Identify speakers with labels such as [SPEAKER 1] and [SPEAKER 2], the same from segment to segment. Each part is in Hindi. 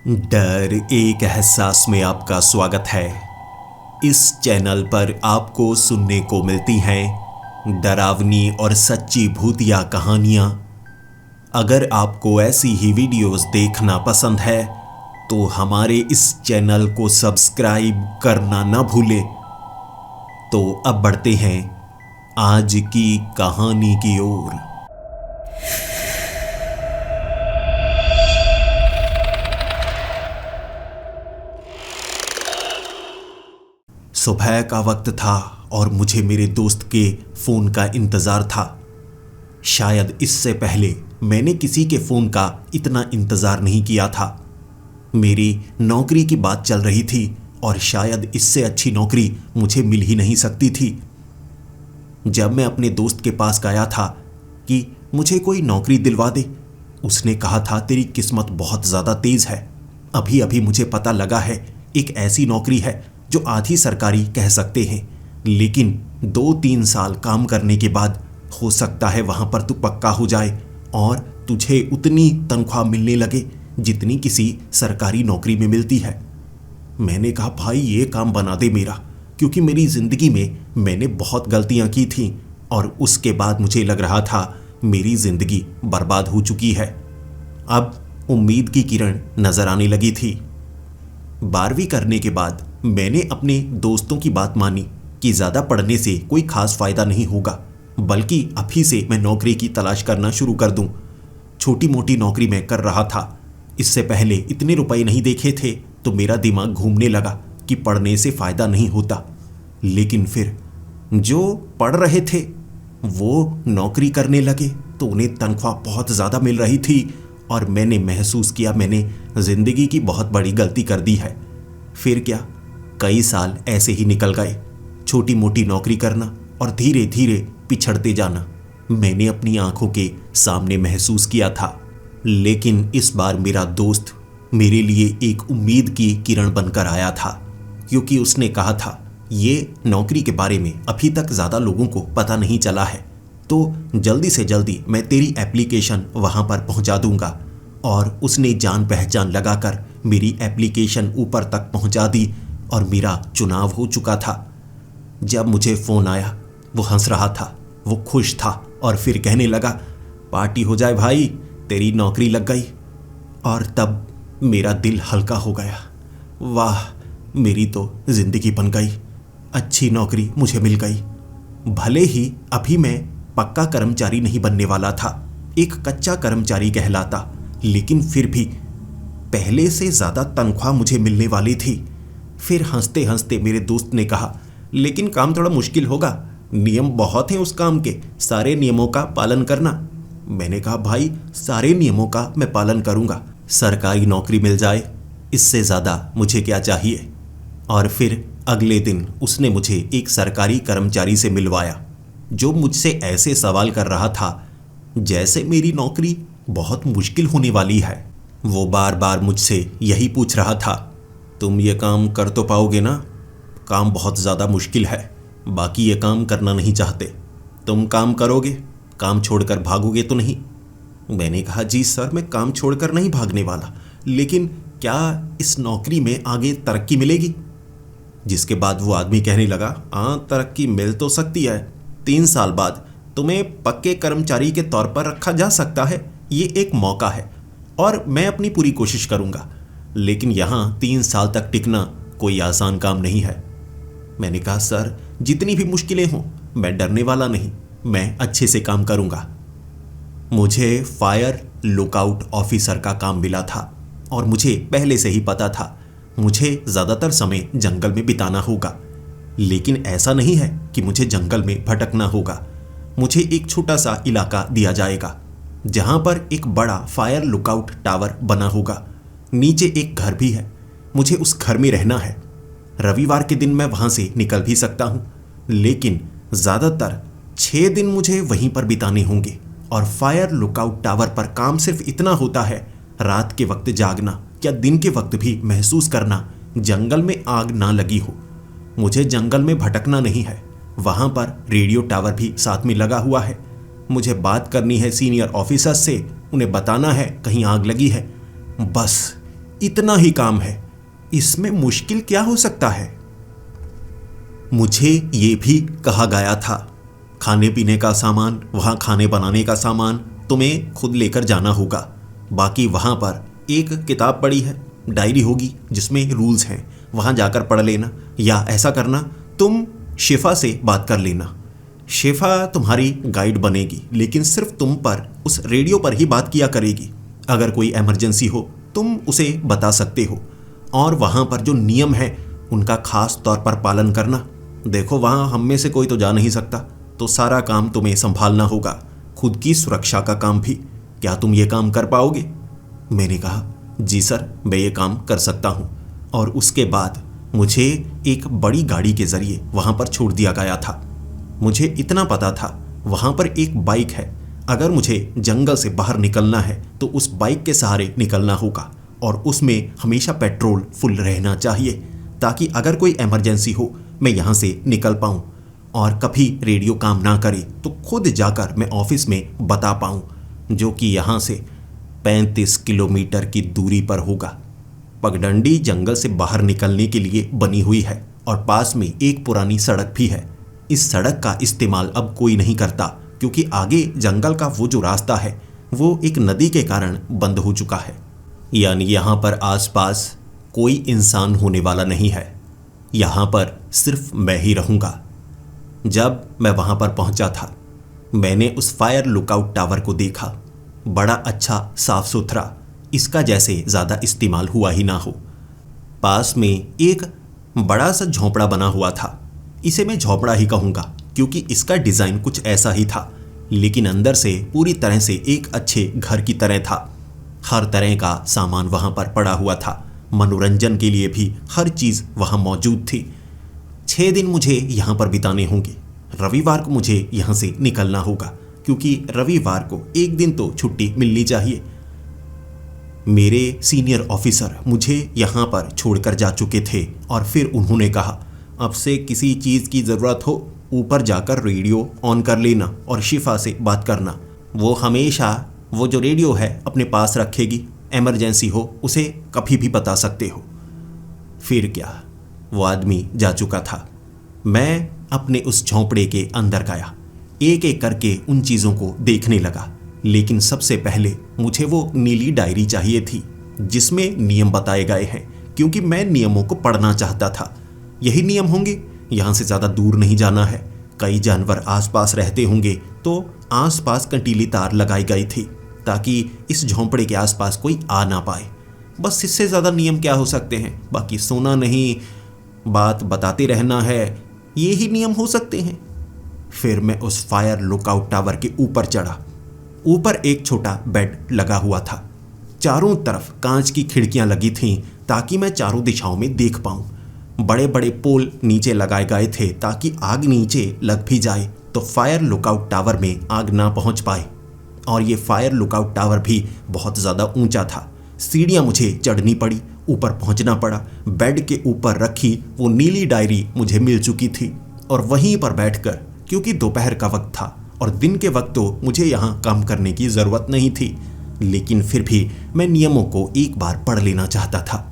[SPEAKER 1] डर एक एहसास में आपका स्वागत है। इस चैनल पर आपको सुनने को मिलती हैं डरावनी और सच्ची भूतिया कहानियाँ। अगर आपको ऐसी ही वीडियोस देखना पसंद है तो हमारे इस चैनल को सब्सक्राइब करना ना भूलें। तो अब बढ़ते हैं आज की कहानी की ओर। सुबह का वक्त था और मुझे मेरे दोस्त के फ़ोन का इंतज़ार था। शायद इससे पहले मैंने किसी के फ़ोन का इतना इंतज़ार नहीं किया था। मेरी नौकरी की बात चल रही थी और शायद इससे अच्छी नौकरी मुझे मिल ही नहीं सकती थी। जब मैं अपने दोस्त के पास गया था कि मुझे कोई नौकरी दिलवा दे, उसने कहा था तेरी किस्मत बहुत ज़्यादा तेज़ है। अभी अभी मुझे पता लगा है एक ऐसी नौकरी है जो आधी सरकारी कह सकते हैं, लेकिन 2-3 साल काम करने के बाद हो सकता है वहाँ पर तू पक्का हो जाए और तुझे उतनी तनख्वाह मिलने लगे जितनी किसी सरकारी नौकरी में मिलती है। मैंने कहा भाई ये काम बना दे मेरा, क्योंकि मेरी ज़िंदगी में मैंने बहुत गलतियाँ की थी और उसके बाद मुझे लग रहा था मेरी ज़िंदगी बर्बाद हो चुकी है। अब उम्मीद की किरण नज़र आने लगी थी। 12वीं करने के बाद मैंने अपने दोस्तों की बात मानी कि ज़्यादा पढ़ने से कोई खास फ़ायदा नहीं होगा, बल्कि अभी से मैं नौकरी की तलाश करना शुरू कर दूं। छोटी मोटी नौकरी मैं कर रहा था। इससे पहले इतने रुपए नहीं देखे थे तो मेरा दिमाग घूमने लगा कि पढ़ने से फ़ायदा नहीं होता। लेकिन फिर जो पढ़ रहे थे वो नौकरी करने लगे तो उन्हें तनख्वाह बहुत ज़्यादा मिल रही थी और मैंने महसूस किया मैंने ज़िंदगी की बहुत बड़ी गलती कर दी है। फिर क्या, कई साल ऐसे ही निकल गए, छोटी मोटी नौकरी करना और धीरे धीरे पिछड़ते जाना मैंने अपनी आंखों के सामने महसूस किया था। लेकिन इस बार मेरा दोस्त मेरे लिए एक उम्मीद की किरण बनकर आया था, क्योंकि उसने कहा था ये नौकरी के बारे में अभी तक ज़्यादा लोगों को पता नहीं चला है, तो जल्दी से जल्दी मैं तेरी एप्लीकेशन वहाँ पर पहुँचा दूँगा। और उसने जान पहचान लगाकर मेरी एप्लीकेशन ऊपर तक पहुँचा दी और मेरा चुनाव हो चुका था। जब मुझे फ़ोन आया वो हंस रहा था, वो खुश था और फिर कहने लगा पार्टी हो जाए भाई, तेरी नौकरी लग गई। और तब मेरा दिल हल्का हो गया। वाह, मेरी तो ज़िंदगी बन गई, अच्छी नौकरी मुझे मिल गई। भले ही अभी मैं पक्का कर्मचारी नहीं बनने वाला था, एक कच्चा कर्मचारी कहलाता, लेकिन फिर भी पहले से ज़्यादा तनख्वाह मुझे मिलने वाली थी। फिर हंसते हंसते मेरे दोस्त ने कहा लेकिन काम थोड़ा मुश्किल होगा, नियम बहुत हैं उस काम के, सारे नियमों का पालन करना। मैंने कहा भाई सारे नियमों का मैं पालन करूँगा, सरकारी नौकरी मिल जाए इससे ज़्यादा मुझे क्या चाहिए। और फिर अगले दिन उसने मुझे एक सरकारी कर्मचारी से मिलवाया जो मुझसे ऐसे सवाल कर रहा था जैसे मेरी नौकरी बहुत मुश्किल होने वाली है। वो बार बार मुझसे यही पूछ रहा था तुम ये काम कर तो पाओगे ना, काम बहुत ज़्यादा मुश्किल है, बाकी ये काम करना नहीं चाहते, तुम काम करोगे, काम छोड़कर भागोगे तो नहीं। मैंने कहा जी सर मैं काम छोड़कर नहीं भागने वाला, लेकिन क्या इस नौकरी में आगे तरक्की मिलेगी। जिसके बाद वो आदमी कहने लगा हाँ तरक्की मिल तो सकती है, 3 साल बाद तुम्हें पक्के कर्मचारी के तौर पर रखा जा सकता है, ये एक मौका है और मैं अपनी पूरी कोशिश करूँगा, लेकिन यहाँ 3 साल तक टिकना कोई आसान काम नहीं है। मैंने कहा सर जितनी भी मुश्किलें हों मैं डरने वाला नहीं, मैं अच्छे से काम करूँगा। मुझे फायर लुकआउट ऑफिसर का काम मिला था और मुझे पहले से ही पता था मुझे ज़्यादातर समय जंगल में बिताना होगा, लेकिन ऐसा नहीं है कि मुझे जंगल में भटकना होगा। मुझे एक छोटा सा इलाका दिया जाएगा जहाँ पर एक बड़ा फायर लुकआउट टावर बना होगा, नीचे एक घर भी है, मुझे उस घर में रहना है। रविवार के दिन मैं वहाँ से निकल भी सकता हूँ, लेकिन ज़्यादातर 6 दिन मुझे वहीं पर बिताने होंगे। और फायर लुकआउट टावर पर काम सिर्फ इतना होता है रात के वक्त जागना या दिन के वक्त भी महसूस करना जंगल में आग ना लगी हो। मुझे जंगल में भटकना नहीं है, वहाँ पर रेडियो टावर भी साथ में लगा हुआ है, मुझे बात करनी है सीनियर ऑफिसर से, उन्हें बताना है कहीं आग लगी है। बस इतना ही काम है, इसमें मुश्किल क्या हो सकता है। मुझे ये भी कहा गया था, खाने पीने का सामान, वहाँ खाने बनाने का सामान तुम्हें खुद लेकर जाना होगा। बाकी वहाँ पर एक किताब पड़ी है, डायरी होगी जिसमें रूल्स हैं, वहाँ जाकर पढ़ लेना। या ऐसा करना, तुम शिफा से बात कर लेना। शिफा तुम्हारी गाइड बनेगी, लेकिन सिर्फ तुम पर उस रेडियो पर ही बात किया करेगी। अगर कोई इमरजेंसी हो तुम उसे बता सकते हो। और वहाँ पर जो नियम है उनका खास तौर पर पालन करना। देखो, वहाँ हम में से कोई तो जा नहीं सकता, तो सारा काम तुम्हें संभालना होगा, खुद की सुरक्षा का काम भी। क्या तुम ये काम कर पाओगे? मैंने कहा, जी सर, मैं ये काम कर सकता हूँ। और उसके बाद मुझे एक बड़ी गाड़ी के ज़रिए वहाँ पर छोड़ दिया गया था। मुझे इतना पता था वहाँ पर एक बाइक है, अगर मुझे जंगल से बाहर निकलना है तो उस बाइक के सहारे निकलना होगा, और उसमें हमेशा पेट्रोल फुल रहना चाहिए, ताकि अगर कोई इमरजेंसी हो मैं यहाँ से निकल पाऊँ। और कभी रेडियो काम ना करे तो खुद जाकर मैं ऑफिस में बता पाऊँ, जो कि यहाँ से 35 किलोमीटर की दूरी पर होगा। पगडंडी जंगल से बाहर निकलने के लिए बनी हुई है, और पास में एक पुरानी सड़क भी है। इस सड़क का इस्तेमाल अब कोई नहीं करता, क्योंकि आगे जंगल का वो जो रास्ता है वो एक नदी के कारण बंद हो चुका है। यानी यहाँ पर आसपास कोई इंसान होने वाला नहीं है, यहाँ पर सिर्फ मैं ही रहूँगा। जब मैं वहाँ पर पहुँचा था, मैंने उस फायर लुकआउट टावर को देखा। बड़ा अच्छा साफ सुथरा, इसका जैसे ज़्यादा इस्तेमाल हुआ ही ना हो। पास में एक बड़ा सा झोंपड़ा बना हुआ था। इसे मैं झोंपड़ा ही कहूँगा, क्योंकि इसका डिज़ाइन कुछ ऐसा ही था, लेकिन अंदर से पूरी तरह से एक अच्छे घर की तरह था। हर तरह का सामान वहाँ पर पड़ा हुआ था, मनोरंजन के लिए भी हर चीज़ वहाँ मौजूद थी। 6 दिन मुझे यहाँ पर बिताने होंगे। रविवार को मुझे यहाँ से निकलना होगा, क्योंकि रविवार को एक दिन तो छुट्टी मिलनी चाहिए। मेरे सीनियर ऑफिसर मुझे यहाँ पर छोड़कर जा चुके थे, और फिर उन्होंने कहा, अब से किसी चीज़ की ज़रूरत हो ऊपर जाकर रेडियो ऑन कर लेना और शिफा से बात करना। वो हमेशा वो जो रेडियो है अपने पास रखेगी, इमरजेंसी हो उसे कभी भी बता सकते हो। फिर क्या, वो आदमी जा चुका था। मैं अपने उस झोंपड़े के अंदर गया, एक एक करके उन चीज़ों को देखने लगा। लेकिन सबसे पहले मुझे वो नीली डायरी चाहिए थी जिसमें नियम बताए गए हैं, क्योंकि मैं नियमों को पढ़ना चाहता था। यही नियम होंगे, यहाँ से ज़्यादा दूर नहीं जाना है। कई जानवर आसपास रहते होंगे, तो आसपास कंटीली तार लगाई गई थी ताकि इस झोंपड़े के आसपास कोई आ ना पाए। बस इससे ज़्यादा नियम क्या हो सकते हैं? बाकी सोना नहीं, बात बताते रहना है, ये ही नियम हो सकते हैं। फिर मैं उस फायर लुकआउट टावर के ऊपर चढ़ा। ऊपर एक छोटा बेड लगा हुआ था। चारों तरफ कांच की खिड़कियां लगी थीं ताकि मैं चारों दिशाओं में देख पाऊं। बड़े बड़े पोल नीचे लगाए गए थे ताकि आग नीचे लग भी जाए तो फायर लुकआउट टावर में आग ना पहुंच पाए। और ये फायर लुकआउट टावर भी बहुत ज़्यादा ऊंचा था। सीढ़ियां मुझे चढ़नी पड़ी, ऊपर पहुंचना पड़ा। बेड के ऊपर रखी वो नीली डायरी मुझे मिल चुकी थी, और वहीं पर बैठकर, क्योंकि दोपहर का वक्त था और दिन के वक्त तो मुझे यहाँ काम करने की ज़रूरत नहीं थी, लेकिन फिर भी मैं नियमों को एक बार पढ़ लेना चाहता था।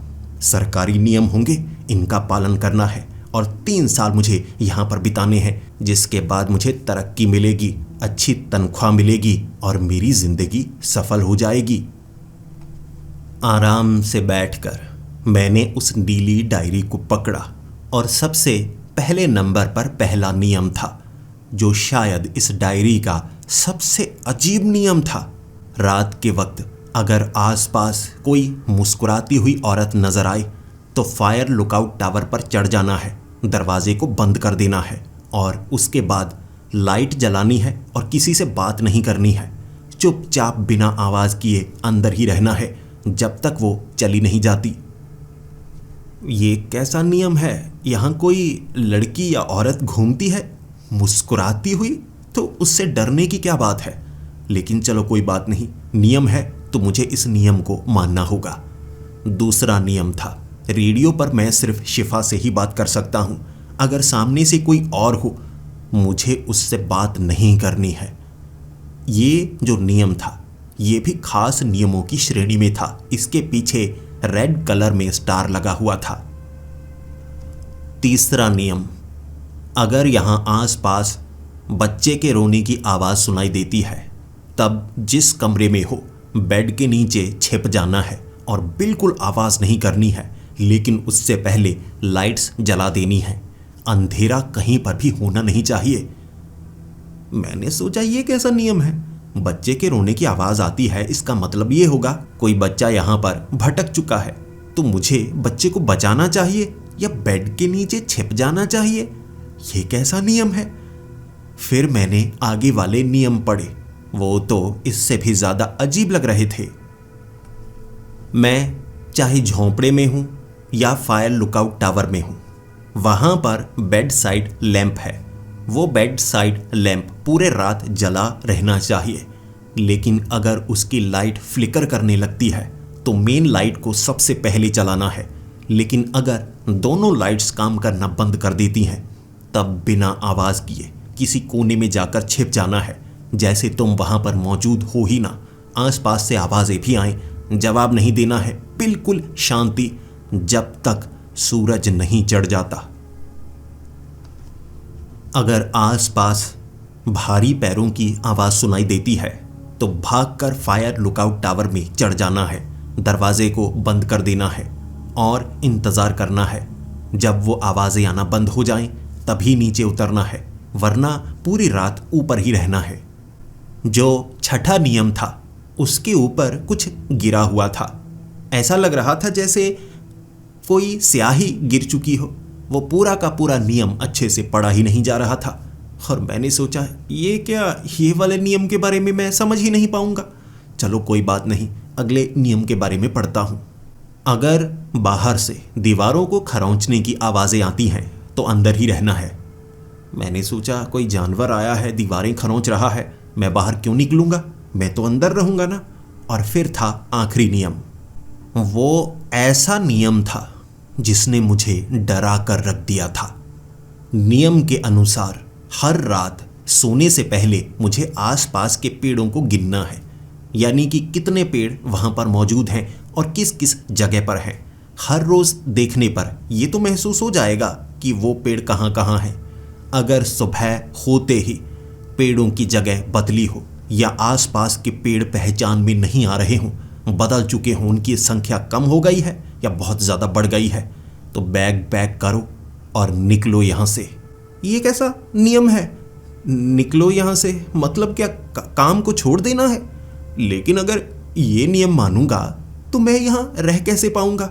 [SPEAKER 1] सरकारी नियम होंगे, इनका पालन करना है, और 3 साल मुझे यहाँ पर बिताने हैं, जिसके बाद मुझे तरक्की मिलेगी, अच्छी तनख्वाह मिलेगी और मेरी ज़िंदगी सफल हो जाएगी। आराम से बैठकर मैंने उस नीली डायरी को पकड़ा, और सबसे पहले नंबर पर पहला नियम था, जो शायद इस डायरी का सबसे अजीब नियम था। रात के वक्त अगर आसपास कोई मुस्कुराती हुई औरत नजर आए तो फायर लुकआउट टावर पर चढ़ जाना है, दरवाजे को बंद कर देना है, और उसके बाद लाइट जलानी है और किसी से बात नहीं करनी है। चुपचाप बिना आवाज़ किए अंदर ही रहना है जब तक वो चली नहीं जाती। ये कैसा नियम है? यहाँ कोई लड़की या औरत घूमती है मुस्कुराती हुई, तो उससे डरने की क्या बात है? लेकिन चलो कोई बात नहीं, नियम है तो मुझे इस नियम को मानना होगा। दूसरा नियम था, रेडियो पर मैं सिर्फ शिफा से ही बात कर सकता हूँ। अगर सामने से कोई और हो, मुझे उससे बात नहीं करनी है। ये जो नियम था, ये भी खास नियमों की श्रेणी में था। इसके पीछे रेड कलर में स्टार लगा हुआ था। तीसरा नियम, अगर यहां आसपास बच्चे के रोने की आवाज सुनाई देती है तब जिस कमरे में हो बेड के नीचे छिप जाना है और बिल्कुल आवाज नहीं करनी है, लेकिन उससे पहले लाइट्स जला देनी है। अंधेरा कहीं पर भी होना नहीं चाहिए। मैंने सोचा ये कैसा नियम है? बच्चे के रोने की आवाज आती है, इसका मतलब ये होगा कोई बच्चा यहां पर भटक चुका है, तो मुझे बच्चे को बचाना चाहिए या बेड के नीचे छिप जाना चाहिए? ये कैसा नियम है? फिर मैंने आगे वाले नियम पढ़े, वो तो इससे भी ज्यादा अजीब लग रहे थे। मैं चाहे झोंपड़े में हूं या फायर लुकआउट टावर में हूं, वहां पर बेड साइड लैंप है। वो बेड साइड लैंप पूरे रात जला रहना चाहिए, लेकिन अगर उसकी लाइट फ्लिकर करने लगती है तो मेन लाइट को सबसे पहले चलाना है। लेकिन अगर दोनों लाइट्स काम करना बंद कर देती हैं तब बिना आवाज किए किसी कोने में जाकर छिप जाना है, जैसे तुम वहां पर मौजूद हो ही ना। आसपास से आवाजें भी आए, जवाब नहीं देना है, बिल्कुल शांति जब तक सूरज नहीं चढ़ जाता। अगर आसपास भारी पैरों की आवाज सुनाई देती है तो भागकर फायर लुकआउट टावर में चढ़ जाना है, दरवाजे को बंद कर देना है और इंतजार करना है। जब वो आवाजें आना बंद हो जाएं तभी नीचे उतरना है, वरना पूरी रात ऊपर ही रहना है। जो छठा नियम था उसके ऊपर कुछ गिरा हुआ था। ऐसा लग रहा था जैसे कोई स्याही गिर चुकी हो। वो पूरा का पूरा नियम अच्छे से पढ़ा ही नहीं जा रहा था और मैंने सोचा ये क्या, ये वाले नियम के बारे में मैं समझ ही नहीं पाऊंगा। चलो कोई बात नहीं, अगले नियम के बारे में पढ़ता हूं। अगर बाहर से दीवारों को खरोंचने की आवाजें आती हैं तो अंदर ही रहना है। मैंने सोचा कोई जानवर आया है, दीवारें खरोंच रहा है, मैं बाहर क्यों निकलूंगा, मैं तो अंदर रहूंगा ना। और फिर था आखिरी नियम। वो ऐसा नियम था जिसने मुझे डरा कर रख दिया था। नियम के अनुसार हर रात सोने से पहले मुझे आसपास के पेड़ों को गिनना है, यानी कि कितने पेड़ वहां पर मौजूद हैं और किस किस जगह पर हैं। हर रोज देखने पर ये तो महसूस हो जाएगा कि वो पेड़ कहाँ कहाँ हैं। अगर सुबह होते ही पेड़ों की जगह बदली हो या आसपास के पेड़ पहचान में नहीं आ रहे हों, बदल चुके हों, उनकी संख्या कम हो गई है या बहुत ज़्यादा बढ़ गई है, तो बैग पैक करो और निकलो यहाँ से। ये कैसा नियम है? निकलो यहाँ से मतलब क्या काम को छोड़ देना है? लेकिन अगर ये नियम मानूंगा तो मैं यहाँ रह कैसे पाऊंगा?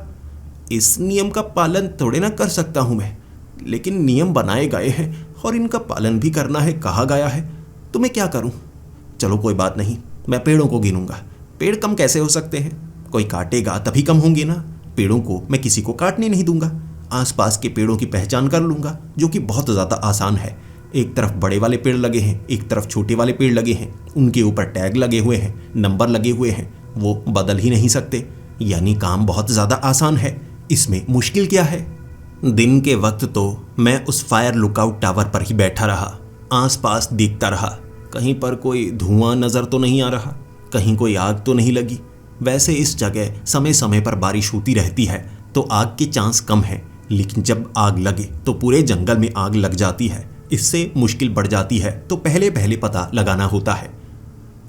[SPEAKER 1] इस नियम का पालन थोड़े ना कर सकता हूँ मैं। लेकिन नियम बनाए गए हैं और इनका पालन भी करना है, कहा गया है, तो मैं क्या करूँ? चलो कोई बात नहीं, मैं पेड़ों को गिनूंगा। पेड़ कम कैसे हो सकते हैं? कोई काटेगा तभी कम होंगे ना। पेड़ों को मैं किसी को काटने नहीं दूंगा। आसपास के पेड़ों की पहचान कर लूंगा, जो कि बहुत ज़्यादा आसान है। एक तरफ बड़े वाले पेड़ लगे हैं, एक तरफ छोटे वाले पेड़ लगे हैं, उनके ऊपर टैग लगे हुए हैं, नंबर लगे हुए हैं, वो बदल ही नहीं सकते। यानी काम बहुत ज़्यादा आसान है, इसमें मुश्किल क्या है? दिन के वक्त तो मैं उस फायर लुकआउट टावर पर ही बैठा रहा, आसपास देखता रहा। कहीं पर कोई धुआं नज़र तो नहीं आ रहा, कहीं कोई आग तो नहीं लगी। वैसे इस जगह समय समय पर बारिश होती रहती है तो आग के चांस कम है, लेकिन जब आग लगे तो पूरे जंगल में आग लग जाती है। इससे मुश्किल बढ़ जाती है, तो पहले पहले पता लगाना होता है।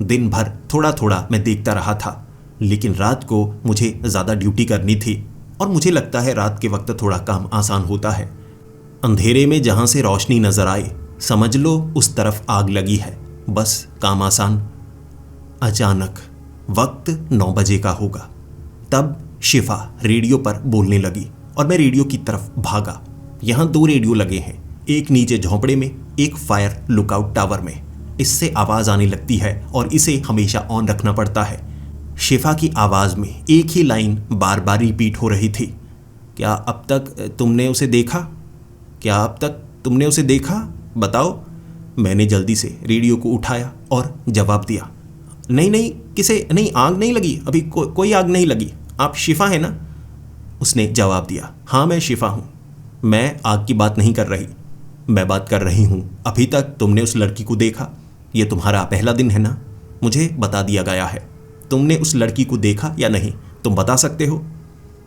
[SPEAKER 1] दिन भर थोड़ा थोड़ा मैं देखता रहा था, लेकिन रात को मुझे ज़्यादा ड्यूटी करनी थी और मुझे लगता है रात के वक्त थोड़ा काम आसान होता है। अंधेरे में जहाँ से रोशनी नज़र आए समझ लो उस तरफ आग लगी है, बस काम आसान। अचानक वक्त 9 बजे का होगा, तब शिफा रेडियो पर बोलने लगी और मैं रेडियो की तरफ भागा। यहाँ 2 रेडियो लगे हैं, एक नीचे झोंपड़े में, एक फायर लुकआउट टावर में। इससे आवाज़ आने लगती है और इसे हमेशा ऑन रखना पड़ता है। शिफा की आवाज़ में एक ही लाइन बार बार रिपीट हो रही थी। क्या अब तक तुमने उसे देखा? क्या अब तक तुमने उसे देखा? बताओ। मैंने जल्दी से रेडियो को उठाया और जवाब दिया, नहीं नहीं, किसे नहीं, आग नहीं लगी, अभी कोई आग नहीं लगी। आप शिफा है ना? उसने जवाब दिया, हाँ मैं शिफा हूँ। मैं आग की बात नहीं कर रही, मैं बात कर रही हूँ अभी तक तुमने उस लड़की को देखा? ये तुम्हारा पहला दिन है ना? मुझे बता दिया गया है। तुमने उस लड़की को देखा या नहीं? तुम बता सकते हो?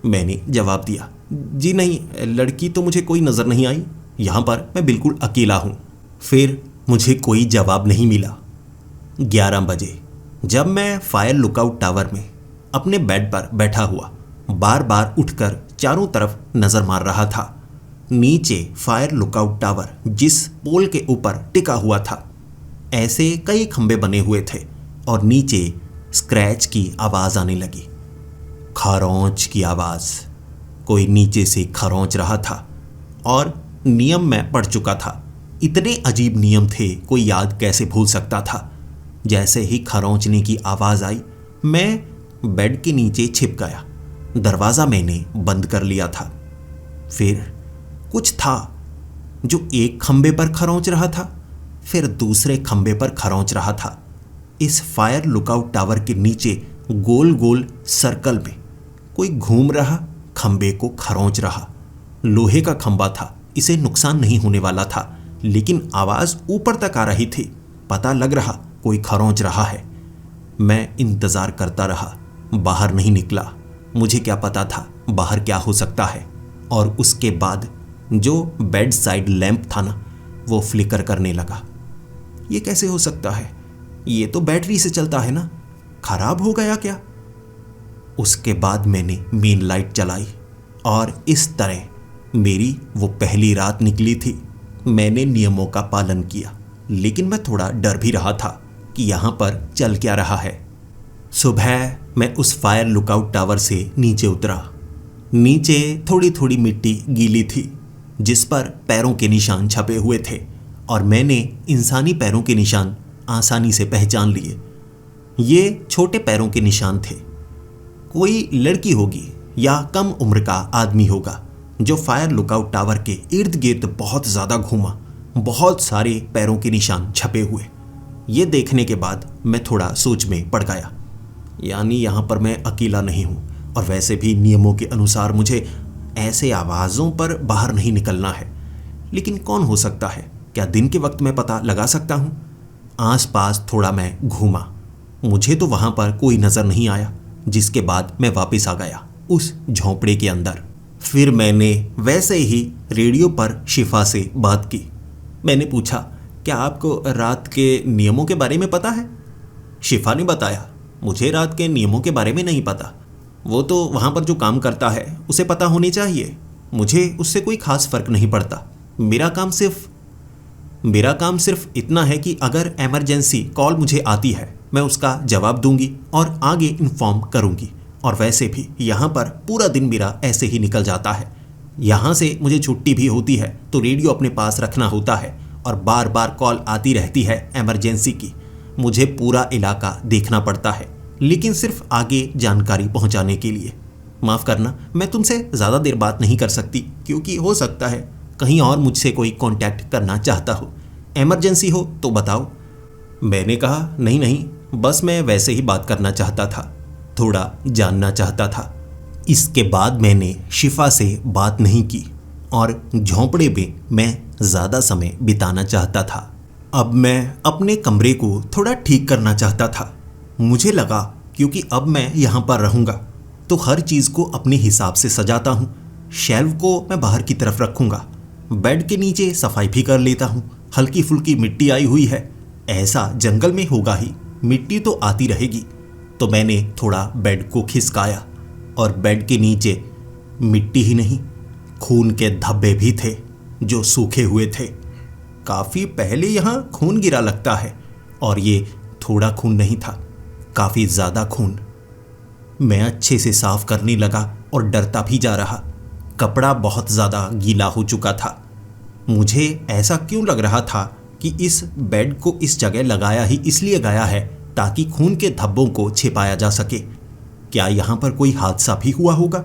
[SPEAKER 1] मैंने जवाब दिया। जी नहीं, लड़की तो मुझे कोई नज़र नहीं आई, यहाँ पर मैं बिल्कुल अकेला हूँ। फिर मुझे कोई जवाब नहीं मिला। 11 बजे जब मैं फायर लुकआउट टावर में अपने बेड पर बैठा हुआ बार बार उठकर चारों तरफ नज़र मार रहा था, नीचे फायर लुकआउट टावर जिस पोल के ऊपर टिका हुआ था, ऐसे कई खंबे बने हुए थे और नीचे स्क्रैच की आवाज़ आने लगी। खरोंच की आवाज़। कोई नीचे से खरोंच रहा था और नियम मैं पढ़ चुका था। इतने अजीब नियम थे, कोई याद कैसे भूल सकता था। जैसे ही खरोंचने की आवाज़ आई, मैं बेड के नीचे छिप गया। दरवाज़ा मैंने बंद कर लिया था। फिर कुछ था जो एक खंबे पर खरोंच रहा था, फिर दूसरे खंबे पर खरोंच रहा था। इस फायर लुकआउट टावर के नीचे गोल गोल सर्कल में कोई घूम रहा, खंबे को खरोंच रहा। लोहे का खंबा था, इसे नुकसान नहीं होने वाला था, लेकिन आवाज़ ऊपर तक आ रही थी। पता लग रहा कोई खरोंच रहा है। मैं इंतज़ार करता रहा, बाहर नहीं निकला। मुझे क्या पता था बाहर क्या हो सकता है। और उसके बाद जो बेड साइड लैंप था ना, वो फ्लिकर करने लगा। ये कैसे हो सकता है? ये तो बैटरी से चलता है ना, खराब हो गया क्या? उसके बाद मैंने मेन लाइट जलाई और इस तरह मेरी वो पहली रात निकली थी। मैंने नियमों का पालन किया, लेकिन मैं थोड़ा डर भी रहा था कि यहाँ पर चल क्या रहा है। सुबह मैं उस फायर लुकआउट टावर से नीचे उतरा। नीचे थोड़ी थोड़ी मिट्टी गीली थी जिस पर पैरों के निशान छपे हुए थे और मैंने इंसानी पैरों के निशान आसानी से पहचान लिए। ये छोटे पैरों के निशान थे। कोई लड़की होगी या कम उम्र का आदमी होगा जो फायर लुकआउट टावर के इर्द गिर्द बहुत ज़्यादा घूमा। बहुत सारे पैरों के निशान छपे हुए। ये देखने के बाद मैं थोड़ा सोच में पड़ गया। यानी यहाँ पर मैं अकेला नहीं हूँ, और वैसे भी नियमों के अनुसार मुझे ऐसे आवाज़ों पर बाहर नहीं निकलना है। लेकिन कौन हो सकता है? क्या दिन के वक्त मैं पता लगा सकता हूँ? आसपास थोड़ा मैं घूमा, मुझे तो वहाँ पर कोई नज़र नहीं आया, जिसके बाद मैं वापस आ गया उस झोंपड़े के अंदर। फिर मैंने वैसे ही रेडियो पर शिफा से बात की। मैंने पूछा, क्या आपको रात के नियमों के बारे में पता है? शिफा ने बताया, मुझे रात के नियमों के बारे में नहीं पता। वो तो वहाँ पर जो काम करता है उसे पता होनी चाहिए। मुझे उससे कोई खास फर्क नहीं पड़ता। मेरा काम सिर्फ इतना है कि अगर इमरजेंसी कॉल मुझे आती है, मैं उसका जवाब दूंगी और आगे इन्फॉर्म करूंगी। और वैसे भी यहाँ पर पूरा दिन मेरा ऐसे ही निकल जाता है। यहाँ से मुझे छुट्टी भी होती है तो रेडियो अपने पास रखना होता है और बार बार कॉल आती रहती है इमरजेंसी की। मुझे पूरा इलाका देखना पड़ता है, लेकिन सिर्फ आगे जानकारी पहुंचाने के लिए। माफ़ करना, मैं तुमसे ज़्यादा देर बात नहीं कर सकती, क्योंकि हो सकता है कहीं और मुझसे कोई कांटेक्ट करना चाहता हो। इमरजेंसी हो तो बताओ। मैंने कहा, नहीं, बस मैं वैसे ही बात करना चाहता था, थोड़ा जानना चाहता था। इसके बाद मैंने शिफा से बात नहीं की और झोंपड़े में मैं ज़्यादा समय बिताना चाहता था। अब मैं अपने कमरे को थोड़ा ठीक करना चाहता था। मुझे लगा क्योंकि अब मैं यहाँ पर रहूँगा तो हर चीज़ को अपने हिसाब से सजाता हूँ। शेल्फ को मैं बाहर की तरफ रखूँगा, बेड के नीचे सफाई भी कर लेता हूँ। हल्की फुल्की मिट्टी आई हुई है, ऐसा जंगल में होगा ही, मिट्टी तो आती रहेगी। तो मैंने थोड़ा बेड को खिसकाया और बेड के नीचे मिट्टी ही नहीं, खून के धब्बे भी थे जो सूखे हुए थे। काफ़ी पहले यहाँ खून गिरा लगता है, और ये थोड़ा खून नहीं था, काफ़ी ज़्यादा खून। मैं अच्छे से साफ करने लगा और डरता भी जा रहा। कपड़ा बहुत ज़्यादा गीला हो चुका था। मुझे ऐसा क्यों लग रहा था कि इस बेड को इस जगह लगाया ही इसलिए गया है ताकि खून के धब्बों को छिपाया जा सके। क्या यहाँ पर कोई हादसा भी हुआ होगा?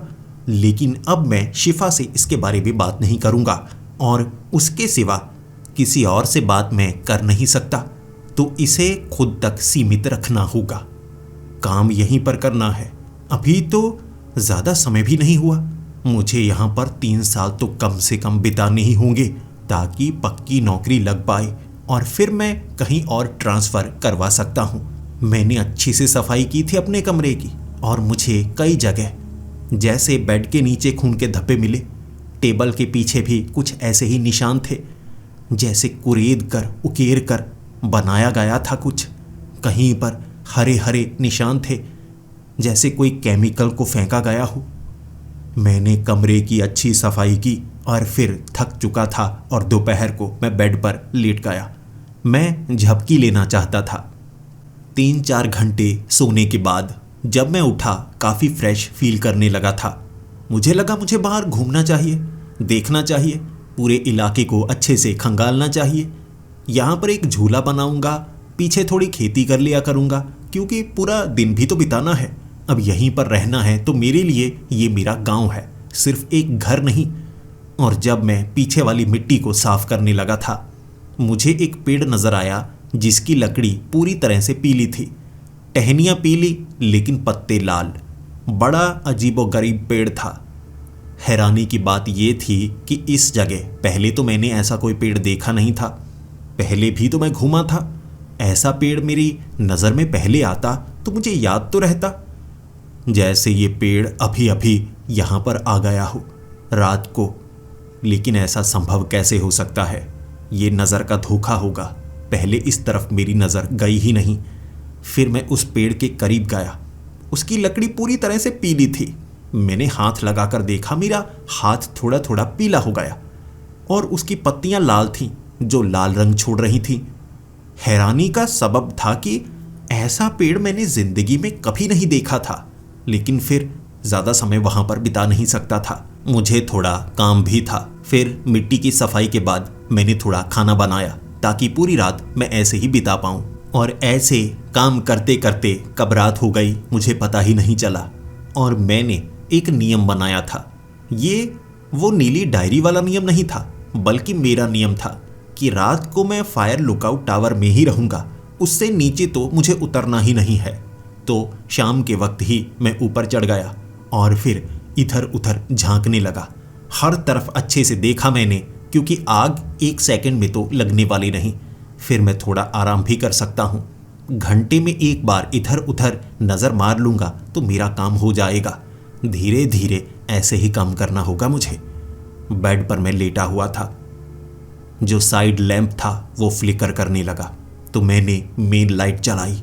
[SPEAKER 1] लेकिन अब मैं शिफा से इसके बारे में बात नहीं करूँगा, और उसके सिवा किसी और से बात मैं कर नहीं सकता, तो इसे खुद तक सीमित रखना होगा। काम यहीं पर करना है। अभी तो ज़्यादा समय भी नहीं हुआ, मुझे यहाँ पर 3 साल तो कम से कम बिताने ही होंगे ताकि पक्की नौकरी लग पाए और फिर मैं कहीं और ट्रांसफ़र करवा सकता हूँ। मैंने अच्छी से सफाई की थी अपने कमरे की, और मुझे कई जगह जैसे बेड के नीचे खून के धब्बे मिले, टेबल के पीछे भी कुछ ऐसे ही निशान थे, जैसे कुरेद कर उकेर कर बनाया गया था कुछ। कहीं पर हरे हरे निशान थे, जैसे कोई केमिकल को फेंका गया हो। मैंने कमरे की अच्छी सफाई की और फिर थक चुका था और दोपहर को मैं बेड पर लेट गया। मैं झपकी लेना चाहता था। 3-4 घंटे सोने के बाद जब मैं उठा, काफ़ी फ्रेश फील करने लगा था। मुझे लगा मुझे बाहर घूमना चाहिए, देखना चाहिए, पूरे इलाके को अच्छे से खंगालना चाहिए। यहाँ पर एक झूला बनाऊंगा, पीछे थोड़ी खेती कर लिया करूँगा, क्योंकि पूरा दिन भी तो बिताना है। अब यहीं पर रहना है तो मेरे लिए ये मेरा गांव है, सिर्फ एक घर नहीं। और जब मैं पीछे वाली मिट्टी को साफ करने लगा था, मुझे एक पेड़ नज़र आया जिसकी लकड़ी पूरी तरह से पीली थी। टहनियाँ पीली लेकिन पत्ते लाल। बड़ा अजीबोगरीब पेड़ था। हैरानी की बात यह थी कि इस जगह पहले तो मैंने ऐसा कोई पेड़ देखा नहीं था। पहले भी तो मैं घूमा था, ऐसा पेड़ मेरी नज़र में पहले आता तो मुझे याद तो रहता। जैसे ये पेड़ अभी अभी यहाँ पर आ गया हो रात को। लेकिन ऐसा संभव कैसे हो सकता है? ये नज़र का धोखा होगा। पहले इस तरफ मेरी नज़र गई ही नहीं। फिर मैं उस पेड़ के करीब गया। उसकी लकड़ी पूरी तरह से पीली थी। मैंने हाथ लगाकर देखा, मेरा हाथ थोड़ा थोड़ा पीला हो गया और उसकी पत्तियां लाल थीं, जो लाल रंग छोड़ रही थीं। हैरानी का सबब था कि ऐसा पेड़ मैंने जिंदगी में कभी नहीं देखा था। लेकिन फिर ज़्यादा समय वहाँ पर बिता नहीं सकता था, मुझे थोड़ा काम भी था। फिर मिट्टी की सफाई के बाद मैंने थोड़ा खाना बनाया ताकि पूरी रात मैं ऐसे ही बिता पाऊँ। और ऐसे काम करते करते कब रात हो गई मुझे पता ही नहीं चला। और मैंने एक नियम बनाया था। ये वो नीली डायरी वाला नियम नहीं था, बल्कि मेरा नियम था कि रात को मैं फायर लुकआउट टावर में ही रहूँगा, उससे नीचे तो मुझे उतरना ही नहीं है। तो शाम के वक्त ही मैं ऊपर चढ़ गया और फिर इधर उधर झांकने लगा। हर तरफ अच्छे से देखा मैंने, क्योंकि आग 1 सेकंड में तो लगने वाली नहीं। फिर मैं थोड़ा आराम भी कर सकता हूँ। घंटे में एक बार इधर उधर नज़र मार लूँगा तो मेरा काम हो जाएगा। धीरे धीरे ऐसे ही काम करना होगा मुझे। बेड पर मैं लेटा हुआ था। जो साइड लैंप था वो फ्लिकर करने लगा, तो मैंने मेन लाइट जलाई।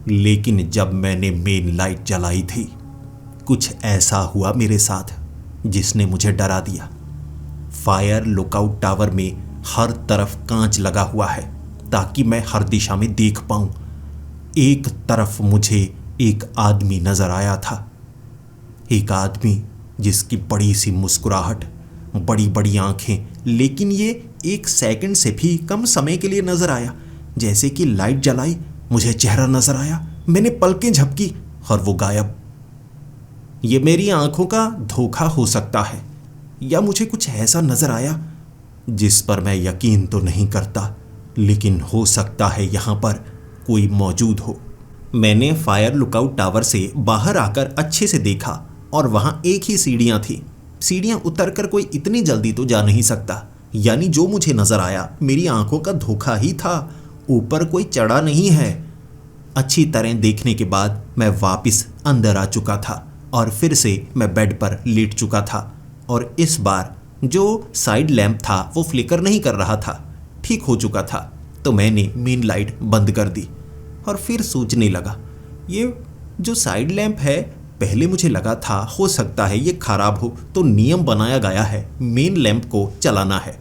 [SPEAKER 1] लेकिन जब मैंने मेन लाइट जलाई थी, कुछ ऐसा हुआ मेरे साथ जिसने मुझे डरा दिया। फायर लुकआउट टावर में हर तरफ कांच लगा हुआ है ताकि मैं हर दिशा में देख पाऊं। एक तरफ मुझे एक आदमी नजर आया था। एक आदमी जिसकी बड़ी सी मुस्कुराहट, बड़ी बड़ी आंखें, लेकिन ये 1 सेकंड से भी कम समय के लिए नजर आया। जैसे कि लाइट जलाई, मुझे चेहरा नजर आया, मैंने पलकें झपकी और वो गायब। ये मेरी आंखों का धोखा हो सकता है, या मुझे कुछ ऐसा नजर आया जिस पर मैं यकीन तो नहीं करता, लेकिन हो सकता है यहाँ पर कोई मौजूद हो। मैंने फायर लुकआउट टावर से बाहर आकर अच्छे से देखा और वहाँ एक ही सीढ़ियाँ थी। सीढ़ियाँ उतरकर कोई इतनी जल्दी तो जा नहीं सकता, यानी जो मुझे नजर आया मेरी आंखों का धोखा ही था। ऊपर कोई चढ़ा नहीं है। अच्छी तरह देखने के बाद मैं वापस अंदर आ चुका था और फिर से मैं बेड पर लेट चुका था। और इस बार जो साइड लैंप था वो फ्लिकर नहीं कर रहा था, ठीक हो चुका था। तो मैंने मेन लाइट बंद कर दी और फिर सोचने लगा, ये जो साइड लैंप है, पहले मुझे लगा था हो सकता है ये खराब हो, तो नियम बनाया गया है मेन लैंप को चलाना है।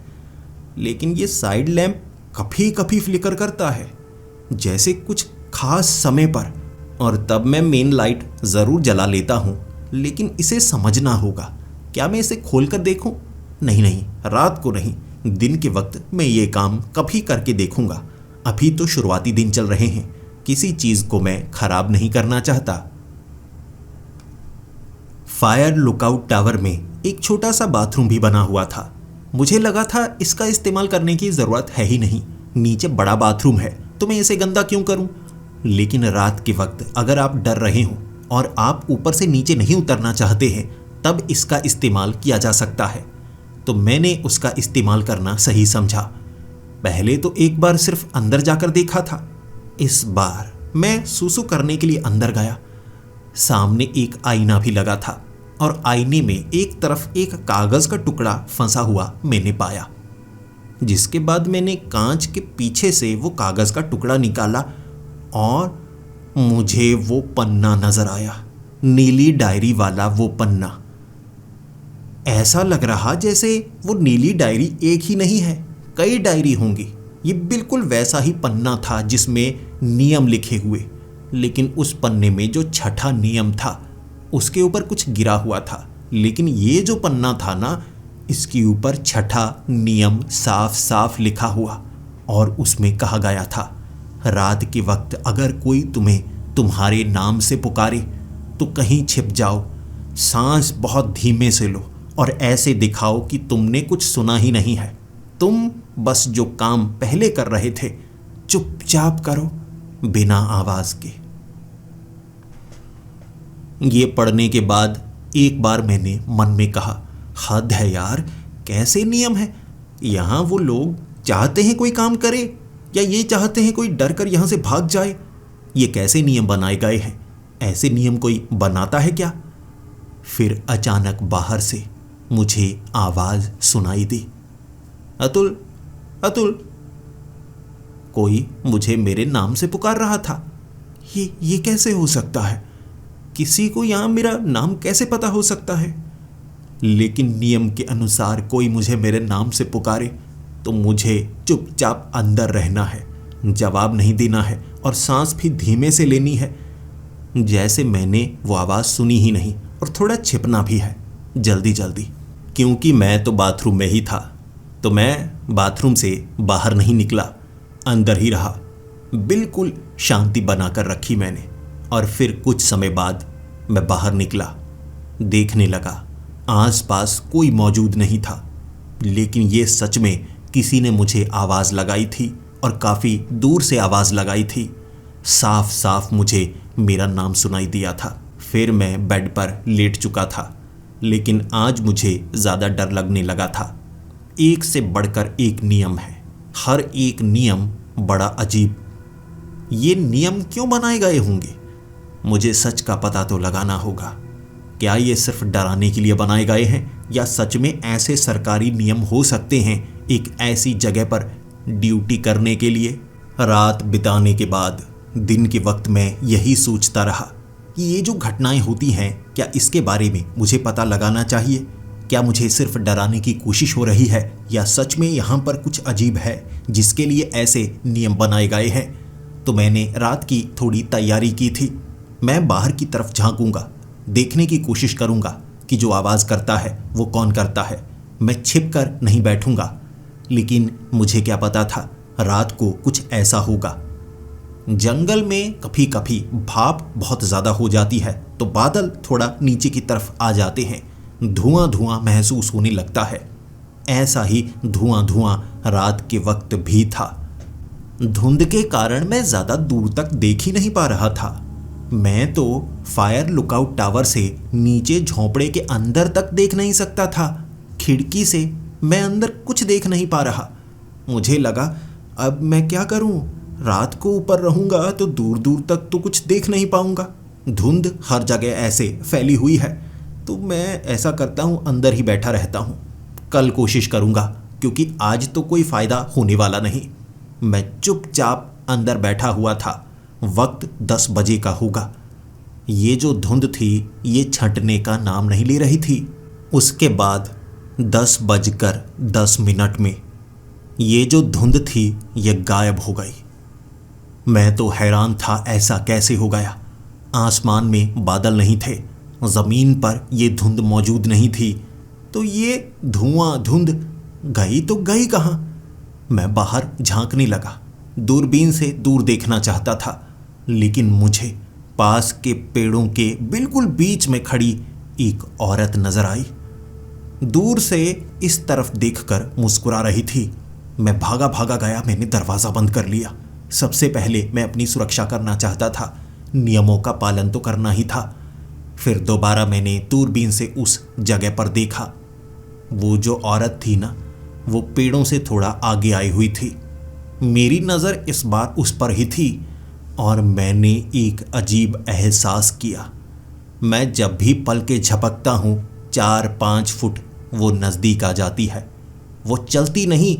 [SPEAKER 1] लेकिन ये साइड लैंप कभी कभी फ्लिकर करता है, जैसे कुछ खास समय पर। और तब मैं मेन लाइट ज़रूर जला लेता हूँ, लेकिन इसे समझना होगा। क्या मैं इसे खोल कर देखूँ? नहीं, रात को नहीं, दिन के वक्त मैं ये काम कभी करके देखूँगा। अभी तो शुरुआती दिन चल रहे हैं, किसी चीज़ को मैं खराब नहीं करना चाहता। फायर लुकआउट टावर में एक छोटा सा बाथरूम भी बना हुआ था। मुझे लगा था इसका इस्तेमाल करने की ज़रूरत है ही नहीं, नीचे बड़ा बाथरूम है तो मैं इसे गंदा क्यों करूं। लेकिन रात के वक्त अगर आप डर रहे हो और आप ऊपर से नीचे नहीं उतरना चाहते हैं, तब इसका इस्तेमाल किया जा सकता है। तो मैंने उसका इस्तेमाल करना सही समझा। पहले तो एक बार सिर्फ अंदर जाकर देखा था, इस बार मैं सुसु करने के लिए अंदर गया। सामने एक आईना भी लगा था, और आईने में एक तरफ एक कागज का टुकड़ा फंसा हुआ मैंने पाया। जिसके बाद मैंने कांच के पीछे से वो कागज का टुकड़ा निकाला और मुझे वो पन्ना नजर आया, नीली डायरी वाला वो पन्ना। ऐसा लग रहा जैसे वो नीली डायरी एक ही नहीं है, कई डायरी होंगी। ये बिल्कुल वैसा ही पन्ना था जिसमें नियम लिखे हुए, लेकिन उस पन्ने में जो छठा नियम था उसके ऊपर कुछ गिरा हुआ था। लेकिन ये जो पन्ना था ना, इसके ऊपर छठा नियम साफ साफ लिखा हुआ और उसमें कहा गया था, रात के वक्त अगर कोई तुम्हें तुम्हारे नाम से पुकारे तो कहीं छिप जाओ, सांस बहुत धीमे से लो और ऐसे दिखाओ कि तुमने कुछ सुना ही नहीं है। तुम बस जो काम पहले कर रहे थे चुपचाप करो, बिना आवाज के। ये पढ़ने के बाद एक बार मैंने मन में कहा, हद है यार, कैसे नियम है? यहां वो लोग चाहते हैं कोई काम करे या ये चाहते हैं कोई डर कर यहां से भाग जाए? ये कैसे नियम बनाए गए हैं? ऐसे नियम कोई बनाता है क्या? फिर अचानक बाहर से मुझे आवाज सुनाई दी, अतुल, अतुल। कोई मुझे मेरे नाम से पुकार रहा था। ये कैसे हो सकता है? किसी को यहां मेरा नाम कैसे पता हो सकता है? लेकिन नियम के अनुसार कोई मुझे मेरे नाम से पुकारे तो मुझे चुपचाप अंदर रहना है, जवाब नहीं देना है और सांस भी धीमे से लेनी है, जैसे मैंने वो आवाज़ सुनी ही नहीं। और थोड़ा छिपना भी है जल्दी जल्दी, क्योंकि मैं तो बाथरूम में ही था, तो मैं बाथरूम से बाहर नहीं निकला, अंदर ही रहा। बिल्कुल शांति बनाकर रखी मैंने। और फिर कुछ समय बाद मैं बाहर निकला, देखने लगा आसपास कोई मौजूद नहीं था, लेकिन ये सच में किसी ने मुझे आवाज़ लगाई थी और काफ़ी दूर से आवाज़ लगाई थी। साफ साफ मुझे मेरा नाम सुनाई दिया था। फिर मैं बेड पर लेट चुका था, लेकिन आज मुझे ज़्यादा डर लगने लगा था। एक से बढ़कर एक नियम है, हर एक नियम बड़ा अजीब। ये नियम क्यों बनाए गए होंगे? मुझे सच का पता तो लगाना होगा। क्या ये सिर्फ डराने के लिए बनाए गए हैं या सच में ऐसे सरकारी नियम हो सकते हैं एक ऐसी जगह पर ड्यूटी करने के लिए? रात बिताने के बाद दिन के वक्त मैं यही सोचता रहा कि ये जो घटनाएं होती हैं, क्या इसके बारे में मुझे पता लगाना चाहिए? क्या मुझे सिर्फ डराने की कोशिश हो रही है या सच में यहाँ पर कुछ अजीब है जिसके लिए ऐसे नियम बनाए गए हैं? तो मैंने रात की थोड़ी तैयारी की थी। मैं बाहर की तरफ झांकूंगा, देखने की कोशिश करूंगा कि जो आवाज़ करता है वो कौन करता है। मैं छिप कर नहीं बैठूंगा, लेकिन मुझे क्या पता था रात को कुछ ऐसा होगा। जंगल में कभी कभी भाप बहुत ज़्यादा हो जाती है तो बादल थोड़ा नीचे की तरफ आ जाते हैं, धुआं धुआं महसूस होने लगता है। ऐसा ही धुआं धुआं रात के वक्त भी था। धुंध के कारण मैं ज़्यादा दूर तक देख ही नहीं पा रहा था। मैं तो फायर लुकआउट टावर से नीचे झोंपड़े के अंदर तक देख नहीं सकता था। खिड़की से मैं अंदर कुछ देख नहीं पा रहा। मुझे लगा अब मैं क्या करूं? रात को ऊपर रहूंगा तो दूर दूर तक तो कुछ देख नहीं पाऊंगा। धुंध हर जगह ऐसे फैली हुई है, तो मैं ऐसा करता हूं अंदर ही बैठा रहता हूं। कल कोशिश करूंगा, क्योंकि आज तो कोई फ़ायदा होने वाला नहीं। मैं चुपचाप अंदर बैठा हुआ था। वक्त 10 बजे का होगा। ये जो धुंध थी ये छंटने का नाम नहीं ले रही थी। उसके बाद 10:10 में ये जो धुंध थी ये गायब हो गई। मैं तो हैरान था, ऐसा कैसे हो गया? आसमान में बादल नहीं थे, ज़मीन पर ये धुंध मौजूद नहीं थी, तो ये धुआं धुंध गई तो गई कहाँ? मैं बाहर झांकने लगा, दूरबीन से दूर देखना चाहता था, लेकिन मुझे पास के पेड़ों के बिल्कुल बीच में खड़ी एक औरत नजर आई। दूर से इस तरफ देखकर मुस्कुरा रही थी। मैं भागा भागा गया, मैंने दरवाज़ा बंद कर लिया। सबसे पहले मैं अपनी सुरक्षा करना चाहता था, नियमों का पालन तो करना ही था। फिर दोबारा मैंने दूरबीन से उस जगह पर देखा। वो जो औरत थी ना, वो पेड़ों से थोड़ा आगे आई हुई थी। मेरी नज़र इस बार उस पर ही थी और मैंने एक अजीब एहसास किया। मैं जब भी पलकें झपकता हूँ 4-5 फुट वो नज़दीक आ जाती है। वो चलती नहीं,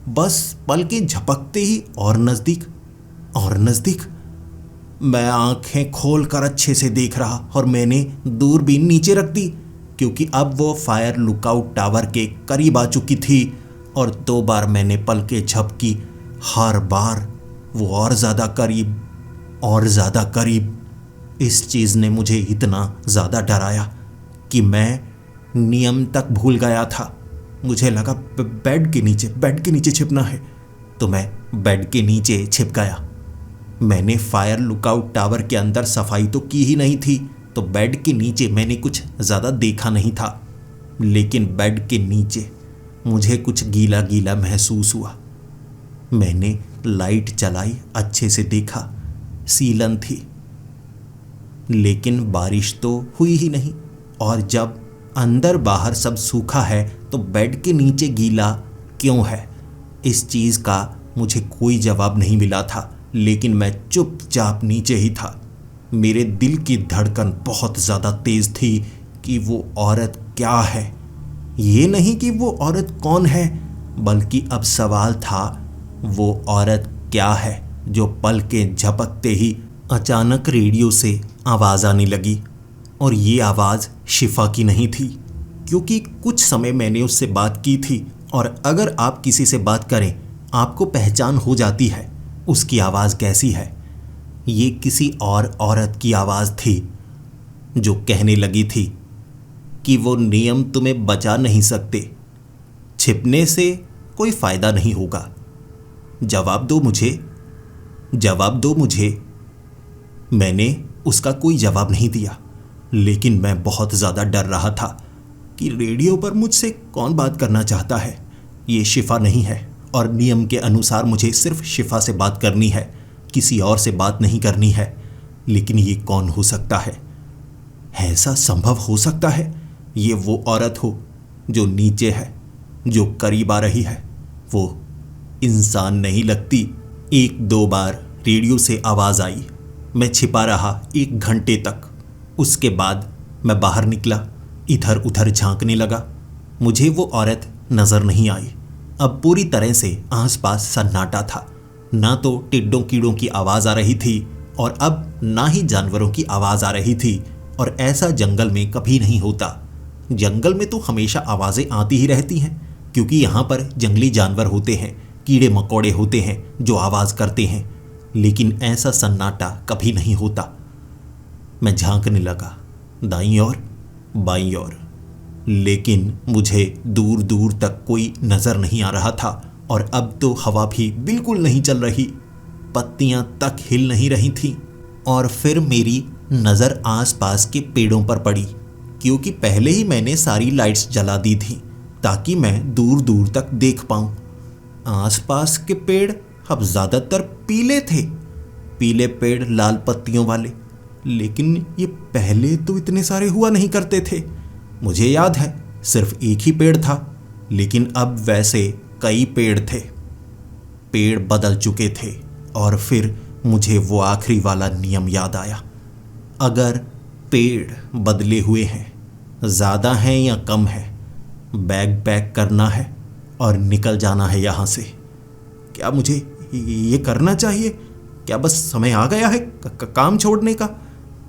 [SPEAKER 1] बस पलकें झपकते ही और नज़दीक और नज़दीक। मैं आंखें खोलकर अच्छे से देख रहा और मैंने दूरबीन नीचे रख दी, क्योंकि अब वो फायर लुकआउट टावर के करीब आ चुकी थी। और 2 बार मैंने पलकें झपकी, हर बार वो और ज़्यादा करीब और ज़्यादा करीब। इस चीज़ ने मुझे इतना ज़्यादा डराया कि मैं नियम तक भूल गया था। मुझे लगा बेड के नीचे छिपना है, तो मैं बेड के नीचे छिप गया। मैंने फायर लुकआउट टावर के अंदर सफाई तो की ही नहीं थी, तो बेड के नीचे मैंने कुछ ज़्यादा देखा नहीं था। लेकिन बेड के नीचे मुझे कुछ गीला गीला महसूस हुआ। मैंने लाइट जलाई, अच्छे से देखा, सीलन थी, लेकिन बारिश तो हुई ही नहीं। और जब अंदर बाहर सब सूखा है तो बेड के नीचे गीला क्यों है? इस चीज़ का मुझे कोई जवाब नहीं मिला था, लेकिन मैं चुपचाप नीचे ही था। मेरे दिल की धड़कन बहुत ज़्यादा तेज़ थी कि वो औरत क्या है। ये नहीं कि वो औरत कौन है, बल्कि अब सवाल था वो औरत क्या है जो पलकें झपकते ही अचानक रेडियो से आवाज़ आने लगी। और ये आवाज़ शिफा की नहीं थी, क्योंकि कुछ समय मैंने उससे बात की थी, और अगर आप किसी से बात करें आपको पहचान हो जाती है उसकी आवाज़ कैसी है। ये किसी और औरत की आवाज़ थी जो कहने लगी थी कि वो नियम तुम्हें बचा नहीं सकते, छिपने से कोई फ़ायदा नहीं होगा, जवाब दो मुझे, जवाब दो मुझे। मैंने उसका कोई जवाब नहीं दिया, लेकिन मैं बहुत ज़्यादा डर रहा था कि रेडियो पर मुझसे कौन बात करना चाहता है। ये शिफा नहीं है, और नियम के अनुसार मुझे सिर्फ शिफा से बात करनी है, किसी और से बात नहीं करनी है। लेकिन ये कौन हो सकता है? ऐसा संभव हो सकता है ये वो औरत हो जो नीचे है, जो करीब आ रही है। वो इंसान नहीं लगती। 1-2 बार रेडियो से आवाज़ आई। मैं छिपा रहा 1 घंटे तक। उसके बाद मैं बाहर निकला, इधर उधर झांकने लगा। मुझे वो औरत नज़र नहीं आई। अब पूरी तरह से आसपास सन्नाटा था। ना तो टिड्डों कीड़ों की आवाज़ आ रही थी, और अब ना ही जानवरों की आवाज़ आ रही थी। और ऐसा जंगल में कभी नहीं होता। जंगल में तो हमेशा आवाज़ें आती ही रहती हैं, क्योंकि यहाँ पर जंगली जानवर होते हैं, कीड़े मकोड़े होते हैं जो आवाज़ करते हैं। लेकिन ऐसा सन्नाटा कभी नहीं होता। मैं झांकने लगा, दाईं ओर, बाईं ओर, लेकिन मुझे दूर दूर तक कोई नज़र नहीं आ रहा था। और अब तो हवा भी बिल्कुल नहीं चल रही, पत्तियां तक हिल नहीं रही थीं। और फिर मेरी नज़र आसपास के पेड़ों पर पड़ी, क्योंकि पहले ही मैंने सारी लाइट्स जला दी थी ताकि मैं दूर दूर तक देख पाऊँ। आसपास के पेड़ अब ज़्यादातर पीले थे, पीले पेड़ लाल पत्तियों वाले। लेकिन ये पहले तो इतने सारे हुआ नहीं करते थे। मुझे याद है सिर्फ एक ही पेड़ था, लेकिन अब वैसे कई पेड़ थे। पेड़ बदल चुके थे। और फिर मुझे वो आखिरी वाला नियम याद आया। अगर पेड़ बदले हुए हैं, ज़्यादा हैं या कम है, बैग पैक करना है और निकल जाना है यहाँ से। क्या मुझे ये करना चाहिए? क्या बस समय आ गया है काम छोड़ने का?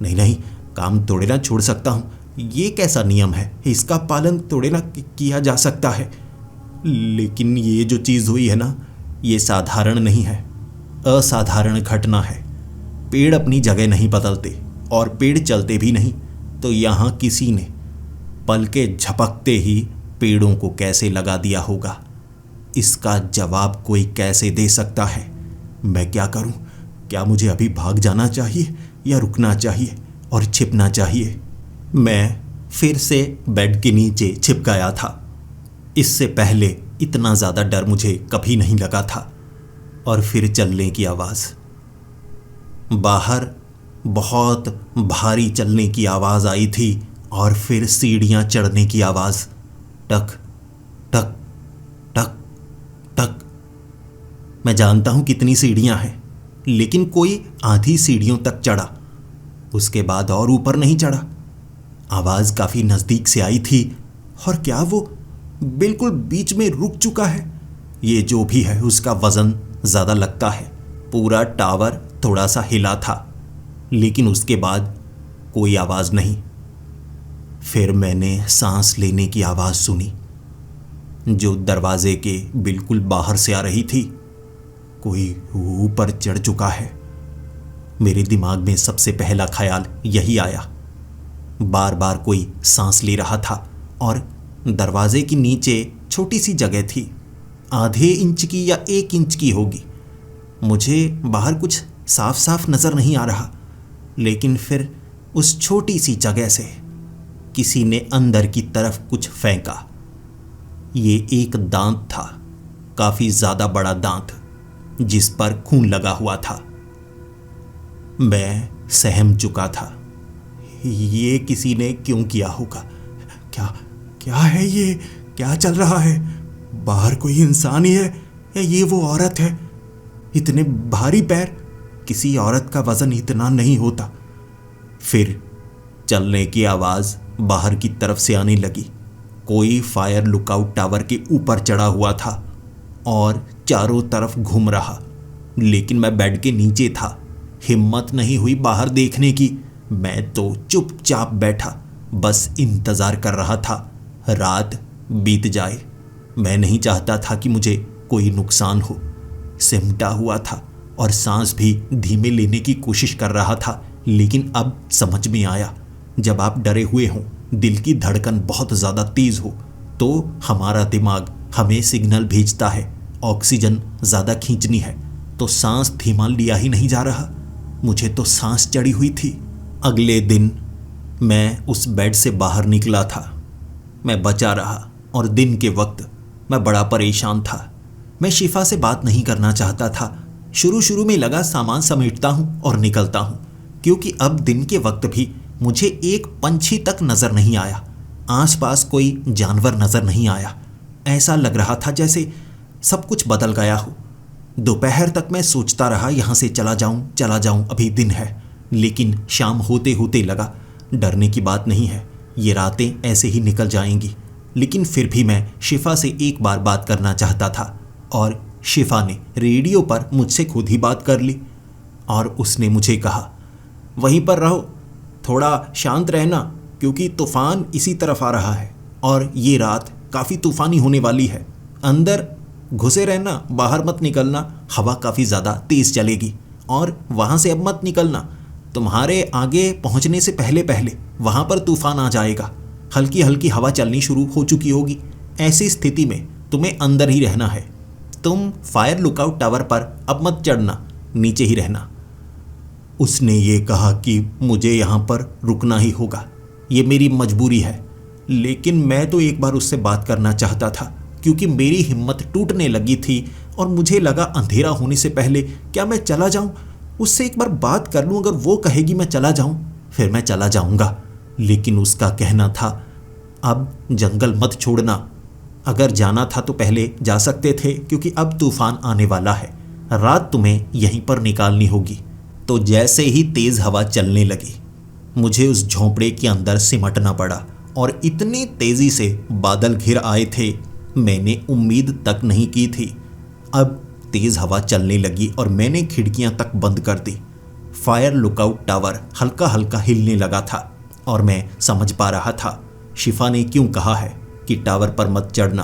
[SPEAKER 1] नहीं नहीं, काम थोड़े ना छोड़ सकता हूँ। ये कैसा नियम है? इसका पालन थोड़े ना किया जा सकता है। लेकिन ये जो चीज़ हुई है ना, ये साधारण नहीं है, असाधारण घटना है। पेड़ अपनी जगह नहीं बदलते और पेड़ चलते भी नहीं, तो यहाँ किसी ने पलकें झपकते ही पेड़ों को कैसे लगा दिया होगा? इसका जवाब कोई कैसे दे सकता है? मैं क्या करूं? क्या मुझे अभी भाग जाना चाहिए या रुकना चाहिए और छिपना चाहिए? मैं फिर से बेड के नीचे छिप गया था। इससे पहले इतना ज़्यादा डर मुझे कभी नहीं लगा था। और फिर चलने की आवाज़, बाहर बहुत भारी चलने की आवाज़ आई थी। और फिर सीढ़ियाँ चढ़ने की आवाज़, टक टक टक टक। मैं जानता हूँ कितनी सीढ़ियाँ हैं, लेकिन कोई आधी सीढ़ियों तक चढ़ा, उसके बाद और ऊपर नहीं चढ़ा। आवाज काफी नजदीक से आई थी। और क्या वो बिल्कुल बीच में रुक चुका है? ये जो भी है उसका वजन ज्यादा लगता है। पूरा टावर थोड़ा सा हिला था, लेकिन उसके बाद कोई आवाज नहीं। फिर मैंने सांस लेने की आवाज सुनी, जो दरवाजे के बिल्कुल बाहर से आ रही थी। कोई ऊपर चढ़ चुका है। मेरे दिमाग में सबसे पहला ख्याल यही आया। बार बार कोई सांस ले रहा था और दरवाजे के नीचे छोटी सी जगह थी, आधे इंच की या 1 इंच की होगी। मुझे बाहर कुछ साफ साफ नजर नहीं आ रहा, लेकिन फिर उस छोटी सी जगह से किसी ने अंदर की तरफ कुछ फेंका। ये एक दांत था, काफी ज्यादा बड़ा दांत, जिस पर खून लगा हुआ था। मैं सहम चुका था। ये किसी ने क्यों किया होगा? क्या क्या है ये? क्या चल रहा है? बाहर कोई इंसान ही है या ये वो औरत है? इतने भारी पैर, किसी औरत का वजन इतना नहीं होता। फिर चलने की आवाज बाहर की तरफ से आने लगी। कोई फायर लुकआउट टावर के ऊपर चढ़ा हुआ था और चारों तरफ घूम रहा, लेकिन मैं बेड के नीचे था। हिम्मत नहीं हुई बाहर देखने की। मैं तो चुपचाप बैठा, बस इंतजार कर रहा था रात बीत जाए। मैं नहीं चाहता था कि मुझे कोई नुकसान हो। सिमटा हुआ था और सांस भी धीमे लेने की कोशिश कर रहा था, लेकिन अब समझ में आया, जब आप डरे हुए हों, दिल की धड़कन बहुत ज़्यादा तेज हो, तो हमारा दिमाग हमें सिग्नल भेजता है ऑक्सीजन ज़्यादा खींचनी है, तो सांस धीमा लिया ही नहीं जा रहा। मुझे तो सांस चढ़ी हुई थी। अगले दिन मैं उस बेड से बाहर निकला था। मैं बचा रहा और दिन के वक्त मैं बड़ा परेशान था। मैं शिफा से बात नहीं करना चाहता था। शुरू में लगा सामान समेटता हूँ और निकलता हूँ, क्योंकि अब दिन के वक्त भी मुझे एक पंछी तक नजर नहीं आया। आसपास कोई जानवर नजर नहीं आया। ऐसा लग रहा था जैसे सब कुछ बदल गया हो। दोपहर तक मैं सोचता रहा यहाँ से चला जाऊँ, अभी दिन है। लेकिन शाम होते होते लगा डरने की बात नहीं है, ये रातें ऐसे ही निकल जाएंगी। लेकिन फिर भी मैं शिफा से एक बार बात करना चाहता था और शिफा ने रेडियो पर मुझसे खुद ही बात कर ली और उसने मुझे कहा, वहीं पर रहो, थोड़ा शांत रहना, क्योंकि तूफान इसी तरफ आ रहा है और ये रात काफ़ी तूफानी होने वाली है। अंदर घुसे रहना, बाहर मत निकलना, हवा काफ़ी ज़्यादा तेज़ चलेगी और वहाँ से अब मत निकलना। तुम्हारे आगे पहुँचने से पहले पहले वहाँ पर तूफान आ जाएगा। हल्की हल्की हवा चलनी शुरू हो चुकी होगी। ऐसी स्थिति में तुम्हें अंदर ही रहना है। तुम फायर लुकआउट टावर पर अब मत चढ़ना, नीचे ही रहना। उसने ये कहा कि मुझे यहाँ पर रुकना ही होगा, ये मेरी मजबूरी है। लेकिन मैं तो एक बार उससे बात करना चाहता था, क्योंकि मेरी हिम्मत टूटने लगी थी और मुझे लगा अंधेरा होने से पहले क्या मैं चला जाऊं, उससे एक बार बात कर लूं। अगर वो कहेगी मैं चला जाऊं, फिर मैं चला जाऊंगा। लेकिन उसका कहना था, अब जंगल मत छोड़ना, अगर जाना था तो पहले जा सकते थे, क्योंकि अब तूफान आने वाला है, रात तुम्हें यहीं पर निकालनी होगी। तो जैसे ही तेज हवा चलने लगी, मुझे उस झोंपड़े के अंदर सिमटना पड़ा और इतनी तेजी से बादल घिर आए थे, मैंने उम्मीद तक नहीं की थी। अब तेज हवा चलने लगी और मैंने खिड़कियां तक बंद कर दी। फायर लुकआउट टावर हल्का हल्का हिलने लगा था और मैं समझ पा रहा था शिफा ने क्यों कहा है कि टावर पर मत चढ़ना,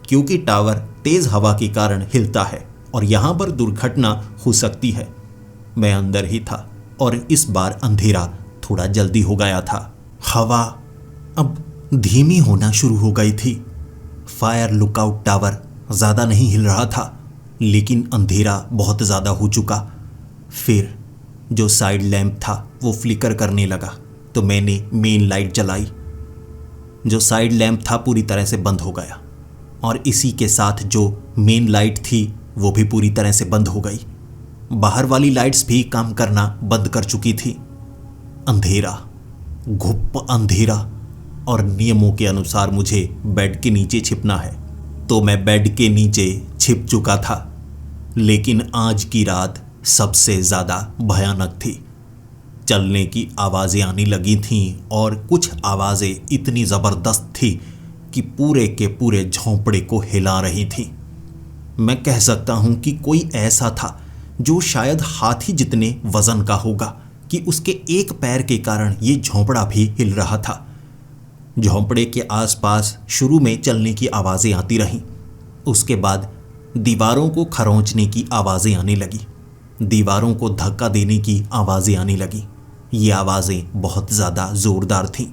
[SPEAKER 1] क्योंकि टावर तेज हवा के कारण हिलता है और यहाँ पर दुर्घटना हो सकती है। मैं अंदर ही था और इस बार अंधेरा थोड़ा जल्दी हो गया था। हवा अब धीमी होना शुरू हो गई थी। फायर लुकआउट टावर ज़्यादा नहीं हिल रहा था, लेकिन अंधेरा बहुत ज़्यादा हो चुका। फिर जो साइड लैंप था वो फ्लिकर करने लगा, तो मैंने मेन लाइट जलाई। जो साइड लैंप था पूरी तरह से बंद हो गया और इसी के साथ जो मेन लाइट थी वो भी पूरी तरह से बंद हो गई। बाहर वाली लाइट्स भी काम करना बंद कर चुकी थी। अंधेरा, घुप अंधेरा, और नियमों के अनुसार मुझे बेड के नीचे छिपना है, तो मैं बेड के नीचे छिप चुका था। लेकिन आज की रात सबसे ज़्यादा भयानक थी। चलने की आवाज़ें आने लगी थीं और कुछ आवाज़ें इतनी ज़बरदस्त थी कि पूरे के पूरे झोंपड़े को हिला रही थी। मैं कह सकता हूँ कि कोई ऐसा था जो शायद हाथी जितने वज़न का होगा कि उसके एक पैर के कारण ये झोंपड़ा भी हिल रहा था। झोंपड़े के आसपास शुरू में चलने की आवाज़ें आती रहीं। उसके बाद दीवारों को खरोंचने की आवाज़ें आने लगी, दीवारों को धक्का देने की आवाज़ें आने लगी। ये आवाज़ें बहुत ज़्यादा ज़ोरदार थीं।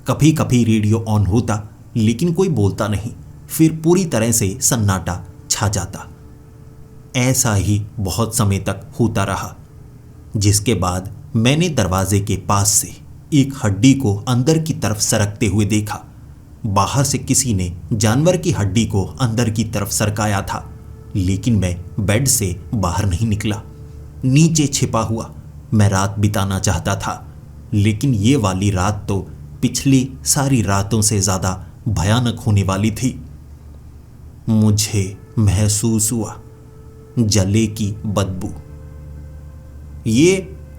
[SPEAKER 1] कभी कभी रेडियो ऑन होता लेकिन कोई बोलता नहीं, फिर पूरी तरह से सन्नाटा छा जाता। ऐसा ही बहुत समय तक होता रहा, जिसके बाद मैंने दरवाजे के पास से एक हड्डी को अंदर की तरफ सरकते हुए देखा। बाहर से किसी ने जानवर की हड्डी को अंदर की तरफ सरकाया था, लेकिन मैं बेड से बाहर नहीं निकला। नीचे छिपा हुआ मैं रात बिताना चाहता था, लेकिन ये वाली रात तो पिछली सारी रातों से ज़्यादा भयानक होने वाली थी। मुझे महसूस हुआ जले की बदबू। ये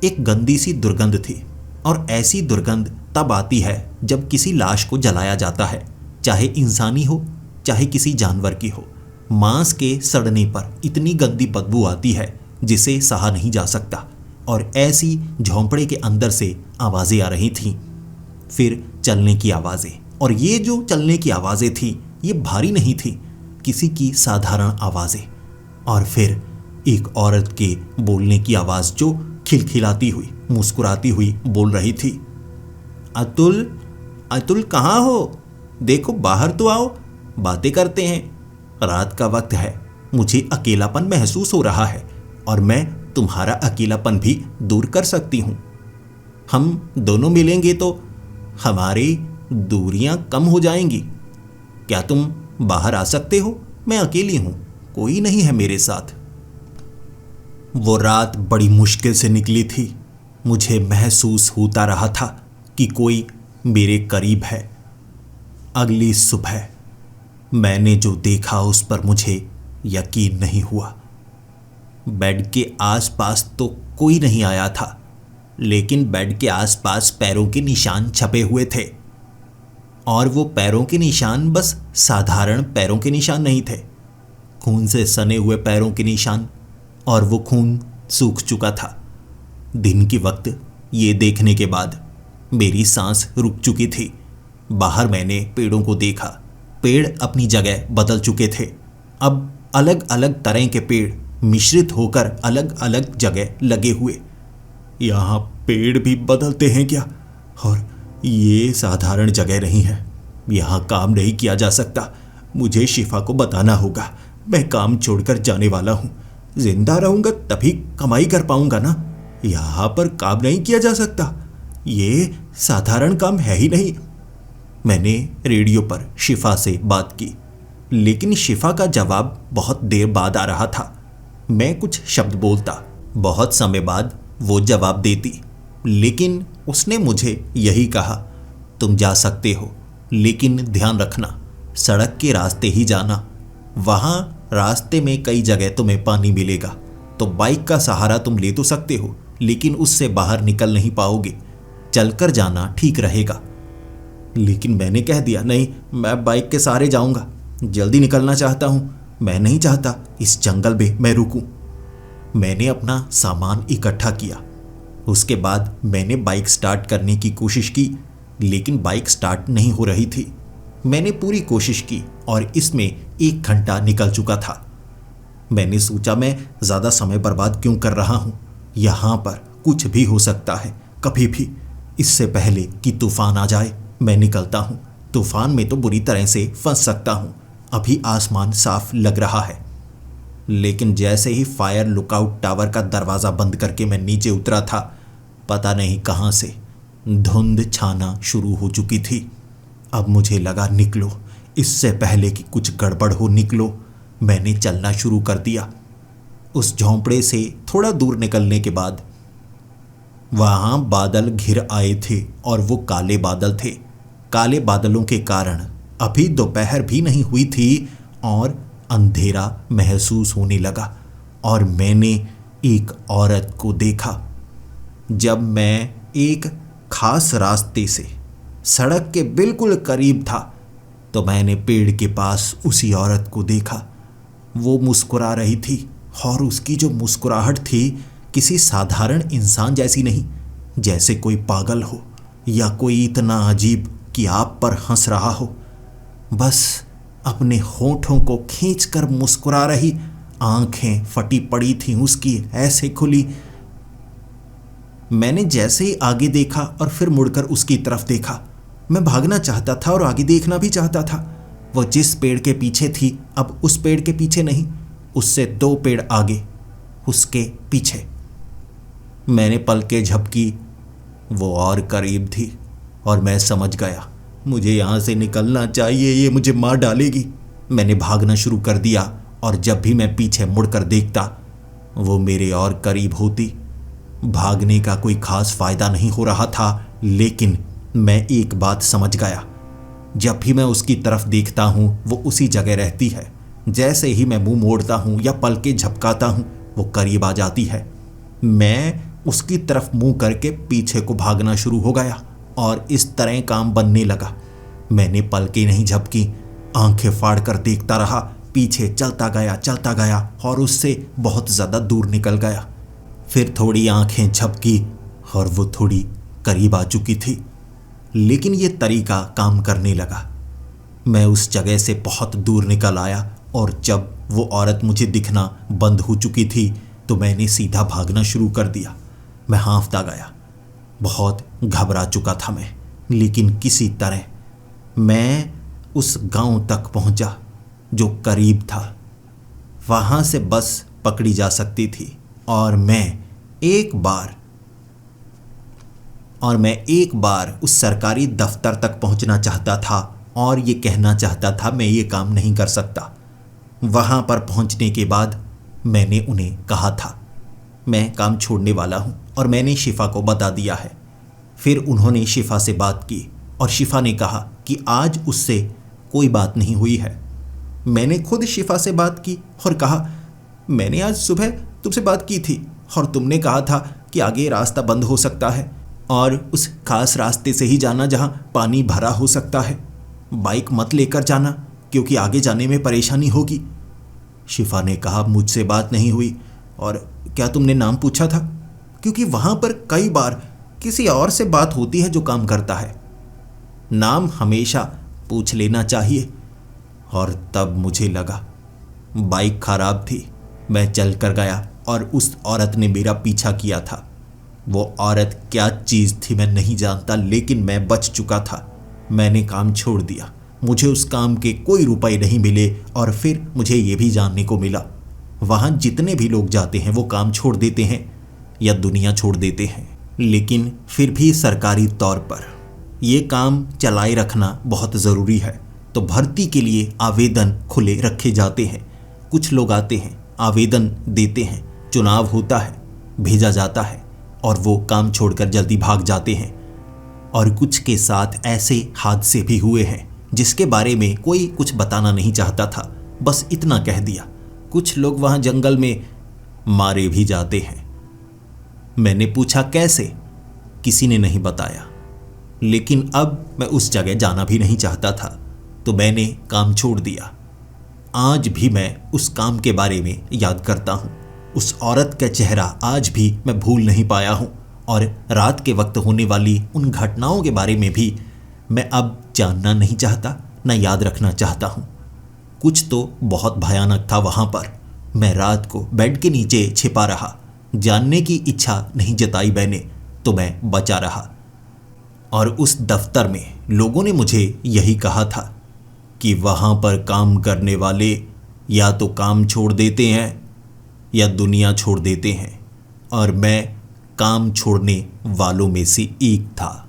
[SPEAKER 1] एक गंदी सी दुर्गंध थी, और ऐसी दुर्गंध तब आती है जब किसी लाश को जलाया जाता है, चाहे इंसानी हो चाहे किसी जानवर की हो। मांस के सड़ने पर इतनी गंदी बदबू आती है जिसे सहा नहीं जा सकता, और ऐसी झोंपड़े के अंदर से आवाज़ें आ रही थीं। फिर चलने की आवाज़ें, और ये जो चलने की आवाज़ें थीं ये भारी नहीं थी, किसी की साधारण आवाज़ें। और फिर एक औरत के बोलने की आवाज़ जो खिलखिलाती हुई मुस्कुराती हुई बोल रही थी, अतुल, अतुल कहाँ हो? देखो बाहर तो आओ, बातें करते हैं। रात का वक्त है, मुझे अकेलापन महसूस हो रहा है और मैं तुम्हारा अकेलापन भी दूर कर सकती हूँ। हम दोनों मिलेंगे तो हमारी दूरियां कम हो जाएंगी। क्या तुम बाहर आ सकते हो? मैं अकेली हूँ, कोई नहीं है मेरे साथ। वो रात बड़ी मुश्किल से निकली थी। मुझे महसूस होता रहा था कि कोई मेरे करीब है। अगली सुबह मैंने जो देखा उस पर मुझे यकीन नहीं हुआ। बेड के आसपास तो कोई नहीं आया था, लेकिन बेड के आसपास पैरों के निशान छपे हुए थे। और वो पैरों के निशान बस साधारण पैरों के निशान नहीं थे, खून से सने हुए पैरों के निशान, और वो खून सूख चुका था। दिन के वक्त ये देखने के बाद मेरी सांस रुक चुकी थी। बाहर मैंने पेड़ों को देखा। पेड़ अपनी जगह बदल चुके थे। अब अलग अलग तरह के पेड़ मिश्रित होकर अलग अलग जगह लगे हुए। यहाँ पेड़ भी बदलते हैं क्या? और ये साधारण जगह नहीं है, यहाँ काम नहीं किया जा सकता। मुझे शिफा को बताना होगा। मैं काम छोड़कर जाने वाला हूँ। जिंदा रहूंगा तभी कमाई कर पाऊंगा ना। यहाँ पर काम नहीं किया जा सकता, ये साधारण काम है ही नहीं। मैंने रेडियो पर शिफा से बात की, लेकिन शिफा का जवाब बहुत देर बाद आ रहा था। मैं कुछ शब्द बोलता, बहुत समय बाद वो जवाब देती, लेकिन उसने मुझे यही कहा, तुम जा सकते हो, लेकिन ध्यान रखना सड़क के रास्ते ही जाना। वहाँ रास्ते में कई जगह तुम्हें पानी मिलेगा, तो बाइक का सहारा तुम ले तो सकते हो, लेकिन उससे बाहर निकल नहीं पाओगे। चलकर जाना ठीक रहेगा। लेकिन मैंने कह दिया, नहीं, मैं बाइक के सहारे जाऊंगा, जल्दी निकलना चाहता हूँ। मैं नहीं चाहता इस जंगल में मैं रुकूं। मैंने अपना सामान इकट्ठा किया। उसके बाद मैंने बाइक स्टार्ट करने की कोशिश की, लेकिन बाइक स्टार्ट नहीं हो रही थी। मैंने पूरी कोशिश की और इसमें 1 घंटा निकल चुका था। मैंने सोचा मैं ज़्यादा समय बर्बाद क्यों कर रहा हूँ, यहाँ पर कुछ भी हो सकता है कभी भी। इससे पहले कि तूफान आ जाए मैं निकलता हूँ। तूफान में तो बुरी तरह से फंस सकता हूँ। अभी आसमान साफ लग रहा है। लेकिन जैसे ही फायर लुकआउट टावर का दरवाज़ा बंद करके मैं नीचे उतरा था, पता नहीं कहाँ से धुंध छाना शुरू हो चुकी थी। अब मुझे लगा निकलो, इससे पहले कि कुछ गड़बड़ हो निकलो। मैंने चलना शुरू कर दिया। उस झोंपड़े से थोड़ा दूर निकलने के बाद वहाँ बादल घिर आए थे और वो काले बादल थे। काले बादलों के कारण अभी दोपहर भी नहीं हुई थी और अंधेरा महसूस होने लगा और मैंने एक औरत को देखा। जब मैं एक खास रास्ते से सड़क के बिल्कुल करीब था तो मैंने पेड़ के पास उसी औरत को देखा। वो मुस्कुरा रही थी और उसकी जो मुस्कुराहट थी किसी साधारण इंसान जैसी नहीं, जैसे कोई पागल हो या कोई इतना अजीब कि आप पर हंस रहा हो। बस अपने होठों को खींचकर मुस्कुरा रही, आंखें फटी पड़ी थीं उसकी, ऐसे खुली। मैंने जैसे ही आगे देखा और फिर मुड़कर उसकी तरफ देखा। मैं भागना चाहता था और आगे देखना भी चाहता था। वो जिस पेड़ के पीछे थी अब उस पेड़ के पीछे नहीं, उससे 2 पेड़ आगे, उसके पीछे। मैंने पलकें झपकी, वो और करीब थी और मैं समझ गया मुझे यहाँ से निकलना चाहिए, ये मुझे मार डालेगी। मैंने भागना शुरू कर दिया और जब भी मैं पीछे मुड़कर देखता वो मेरे और करीब होती। भागने का कोई खास फायदा नहीं हो रहा था, लेकिन मैं एक बात समझ गया, जब भी मैं उसकी तरफ देखता हूँ वो उसी जगह रहती है। जैसे ही मैं मुंह मोड़ता हूँ या पलकें झपकाता हूँ वो करीब आ जाती है। मैं उसकी तरफ मुंह करके पीछे को भागना शुरू हो गया और इस तरह काम बनने लगा। मैंने पलकें नहीं झपकी, आंखें फाड़ कर देखता रहा, पीछे चलता गया और उससे बहुत ज़्यादा दूर निकल गया। फिर थोड़ी आंखें झपकी और वो थोड़ी करीब आ चुकी थी, लेकिन ये तरीका काम करने लगा। मैं उस जगह से बहुत दूर निकल आया और जब वो औरत मुझे दिखना बंद हो चुकी थी तो मैंने सीधा भागना शुरू कर दिया। मैं हाँफता गया, बहुत घबरा चुका था मैं, लेकिन किसी तरह मैं उस गांव तक पहुंचा जो करीब था। वहां से बस पकड़ी जा सकती थी और मैं एक बार उस सरकारी दफ्तर तक पहुंचना चाहता था और ये कहना चाहता था मैं ये काम नहीं कर सकता। वहां पर पहुंचने के बाद मैंने उन्हें कहा था मैं काम छोड़ने वाला हूं और मैंने शिफा को बता दिया है। फिर उन्होंने शिफा से बात की और शिफा ने कहा कि आज उससे कोई बात नहीं हुई है। मैंने खुद शिफा से बात की और कहा मैंने आज सुबह तुमसे बात की थी और तुमने कहा था कि आगे रास्ता बंद हो सकता है और उस खास रास्ते से ही जाना जहां पानी भरा हो सकता है। बाइक मत लेकर जाना क्योंकि आगे जाने में परेशानी होगी। शिफा ने कहा मुझसे बात नहीं हुई। और क्या तुमने नाम पूछा था? क्योंकि वहां पर कई बार किसी और से बात होती है जो काम करता है। नाम हमेशा पूछ लेना चाहिए। और तब मुझे लगा बाइक खराब थी। मैं चल कर गया और उस औरत ने मेरा पीछा किया था। वो औरत क्या चीज़ थी मैं नहीं जानता, लेकिन मैं बच चुका था। मैंने काम छोड़ दिया। मुझे उस काम के कोई रुपए नहीं मिले और फिर मुझे ये भी जानने को मिला वहाँ जितने भी लोग जाते हैं वो काम छोड़ देते हैं या दुनिया छोड़ देते हैं, लेकिन फिर भी सरकारी तौर पर ये काम चलाए रखना बहुत ज़रूरी है। तो भर्ती के लिए आवेदन खुले रखे जाते हैं। कुछ लोग आते हैं, आवेदन देते हैं, चुनाव होता है, भेजा जाता है और वो काम छोड़कर जल्दी भाग जाते हैं। और कुछ के साथ ऐसे हादसे भी हुए हैं जिसके बारे में कोई कुछ बताना नहीं चाहता था, बस इतना कह दिया। कुछ लोग वहाँ जंगल में मारे भी जाते हैं। मैंने पूछा कैसे? किसी ने नहीं बताया। लेकिन अब मैं उस जगह जाना भी नहीं चाहता था, तो मैंने काम छोड़ दिया। आज भी मैं उस काम के बारे में याद करता हूँ। उस औरत का चेहरा आज भी मैं भूल नहीं पाया हूँ और रात के वक्त होने वाली उन घटनाओं के बारे में भी मैं अब जानना नहीं चाहता, न याद रखना चाहता हूँ। कुछ तो बहुत भयानक था वहाँ पर। मैं रात को बेड के नीचे छिपा रहा, जानने की इच्छा नहीं जताई मैंने, तो मैं बचा रहा। और उस दफ्तर में लोगों ने मुझे यही कहा था कि वहाँ पर काम करने वाले या तो काम छोड़ देते हैं या दुनिया छोड़ देते हैं, और मैं काम छोड़ने वालों में से एक था।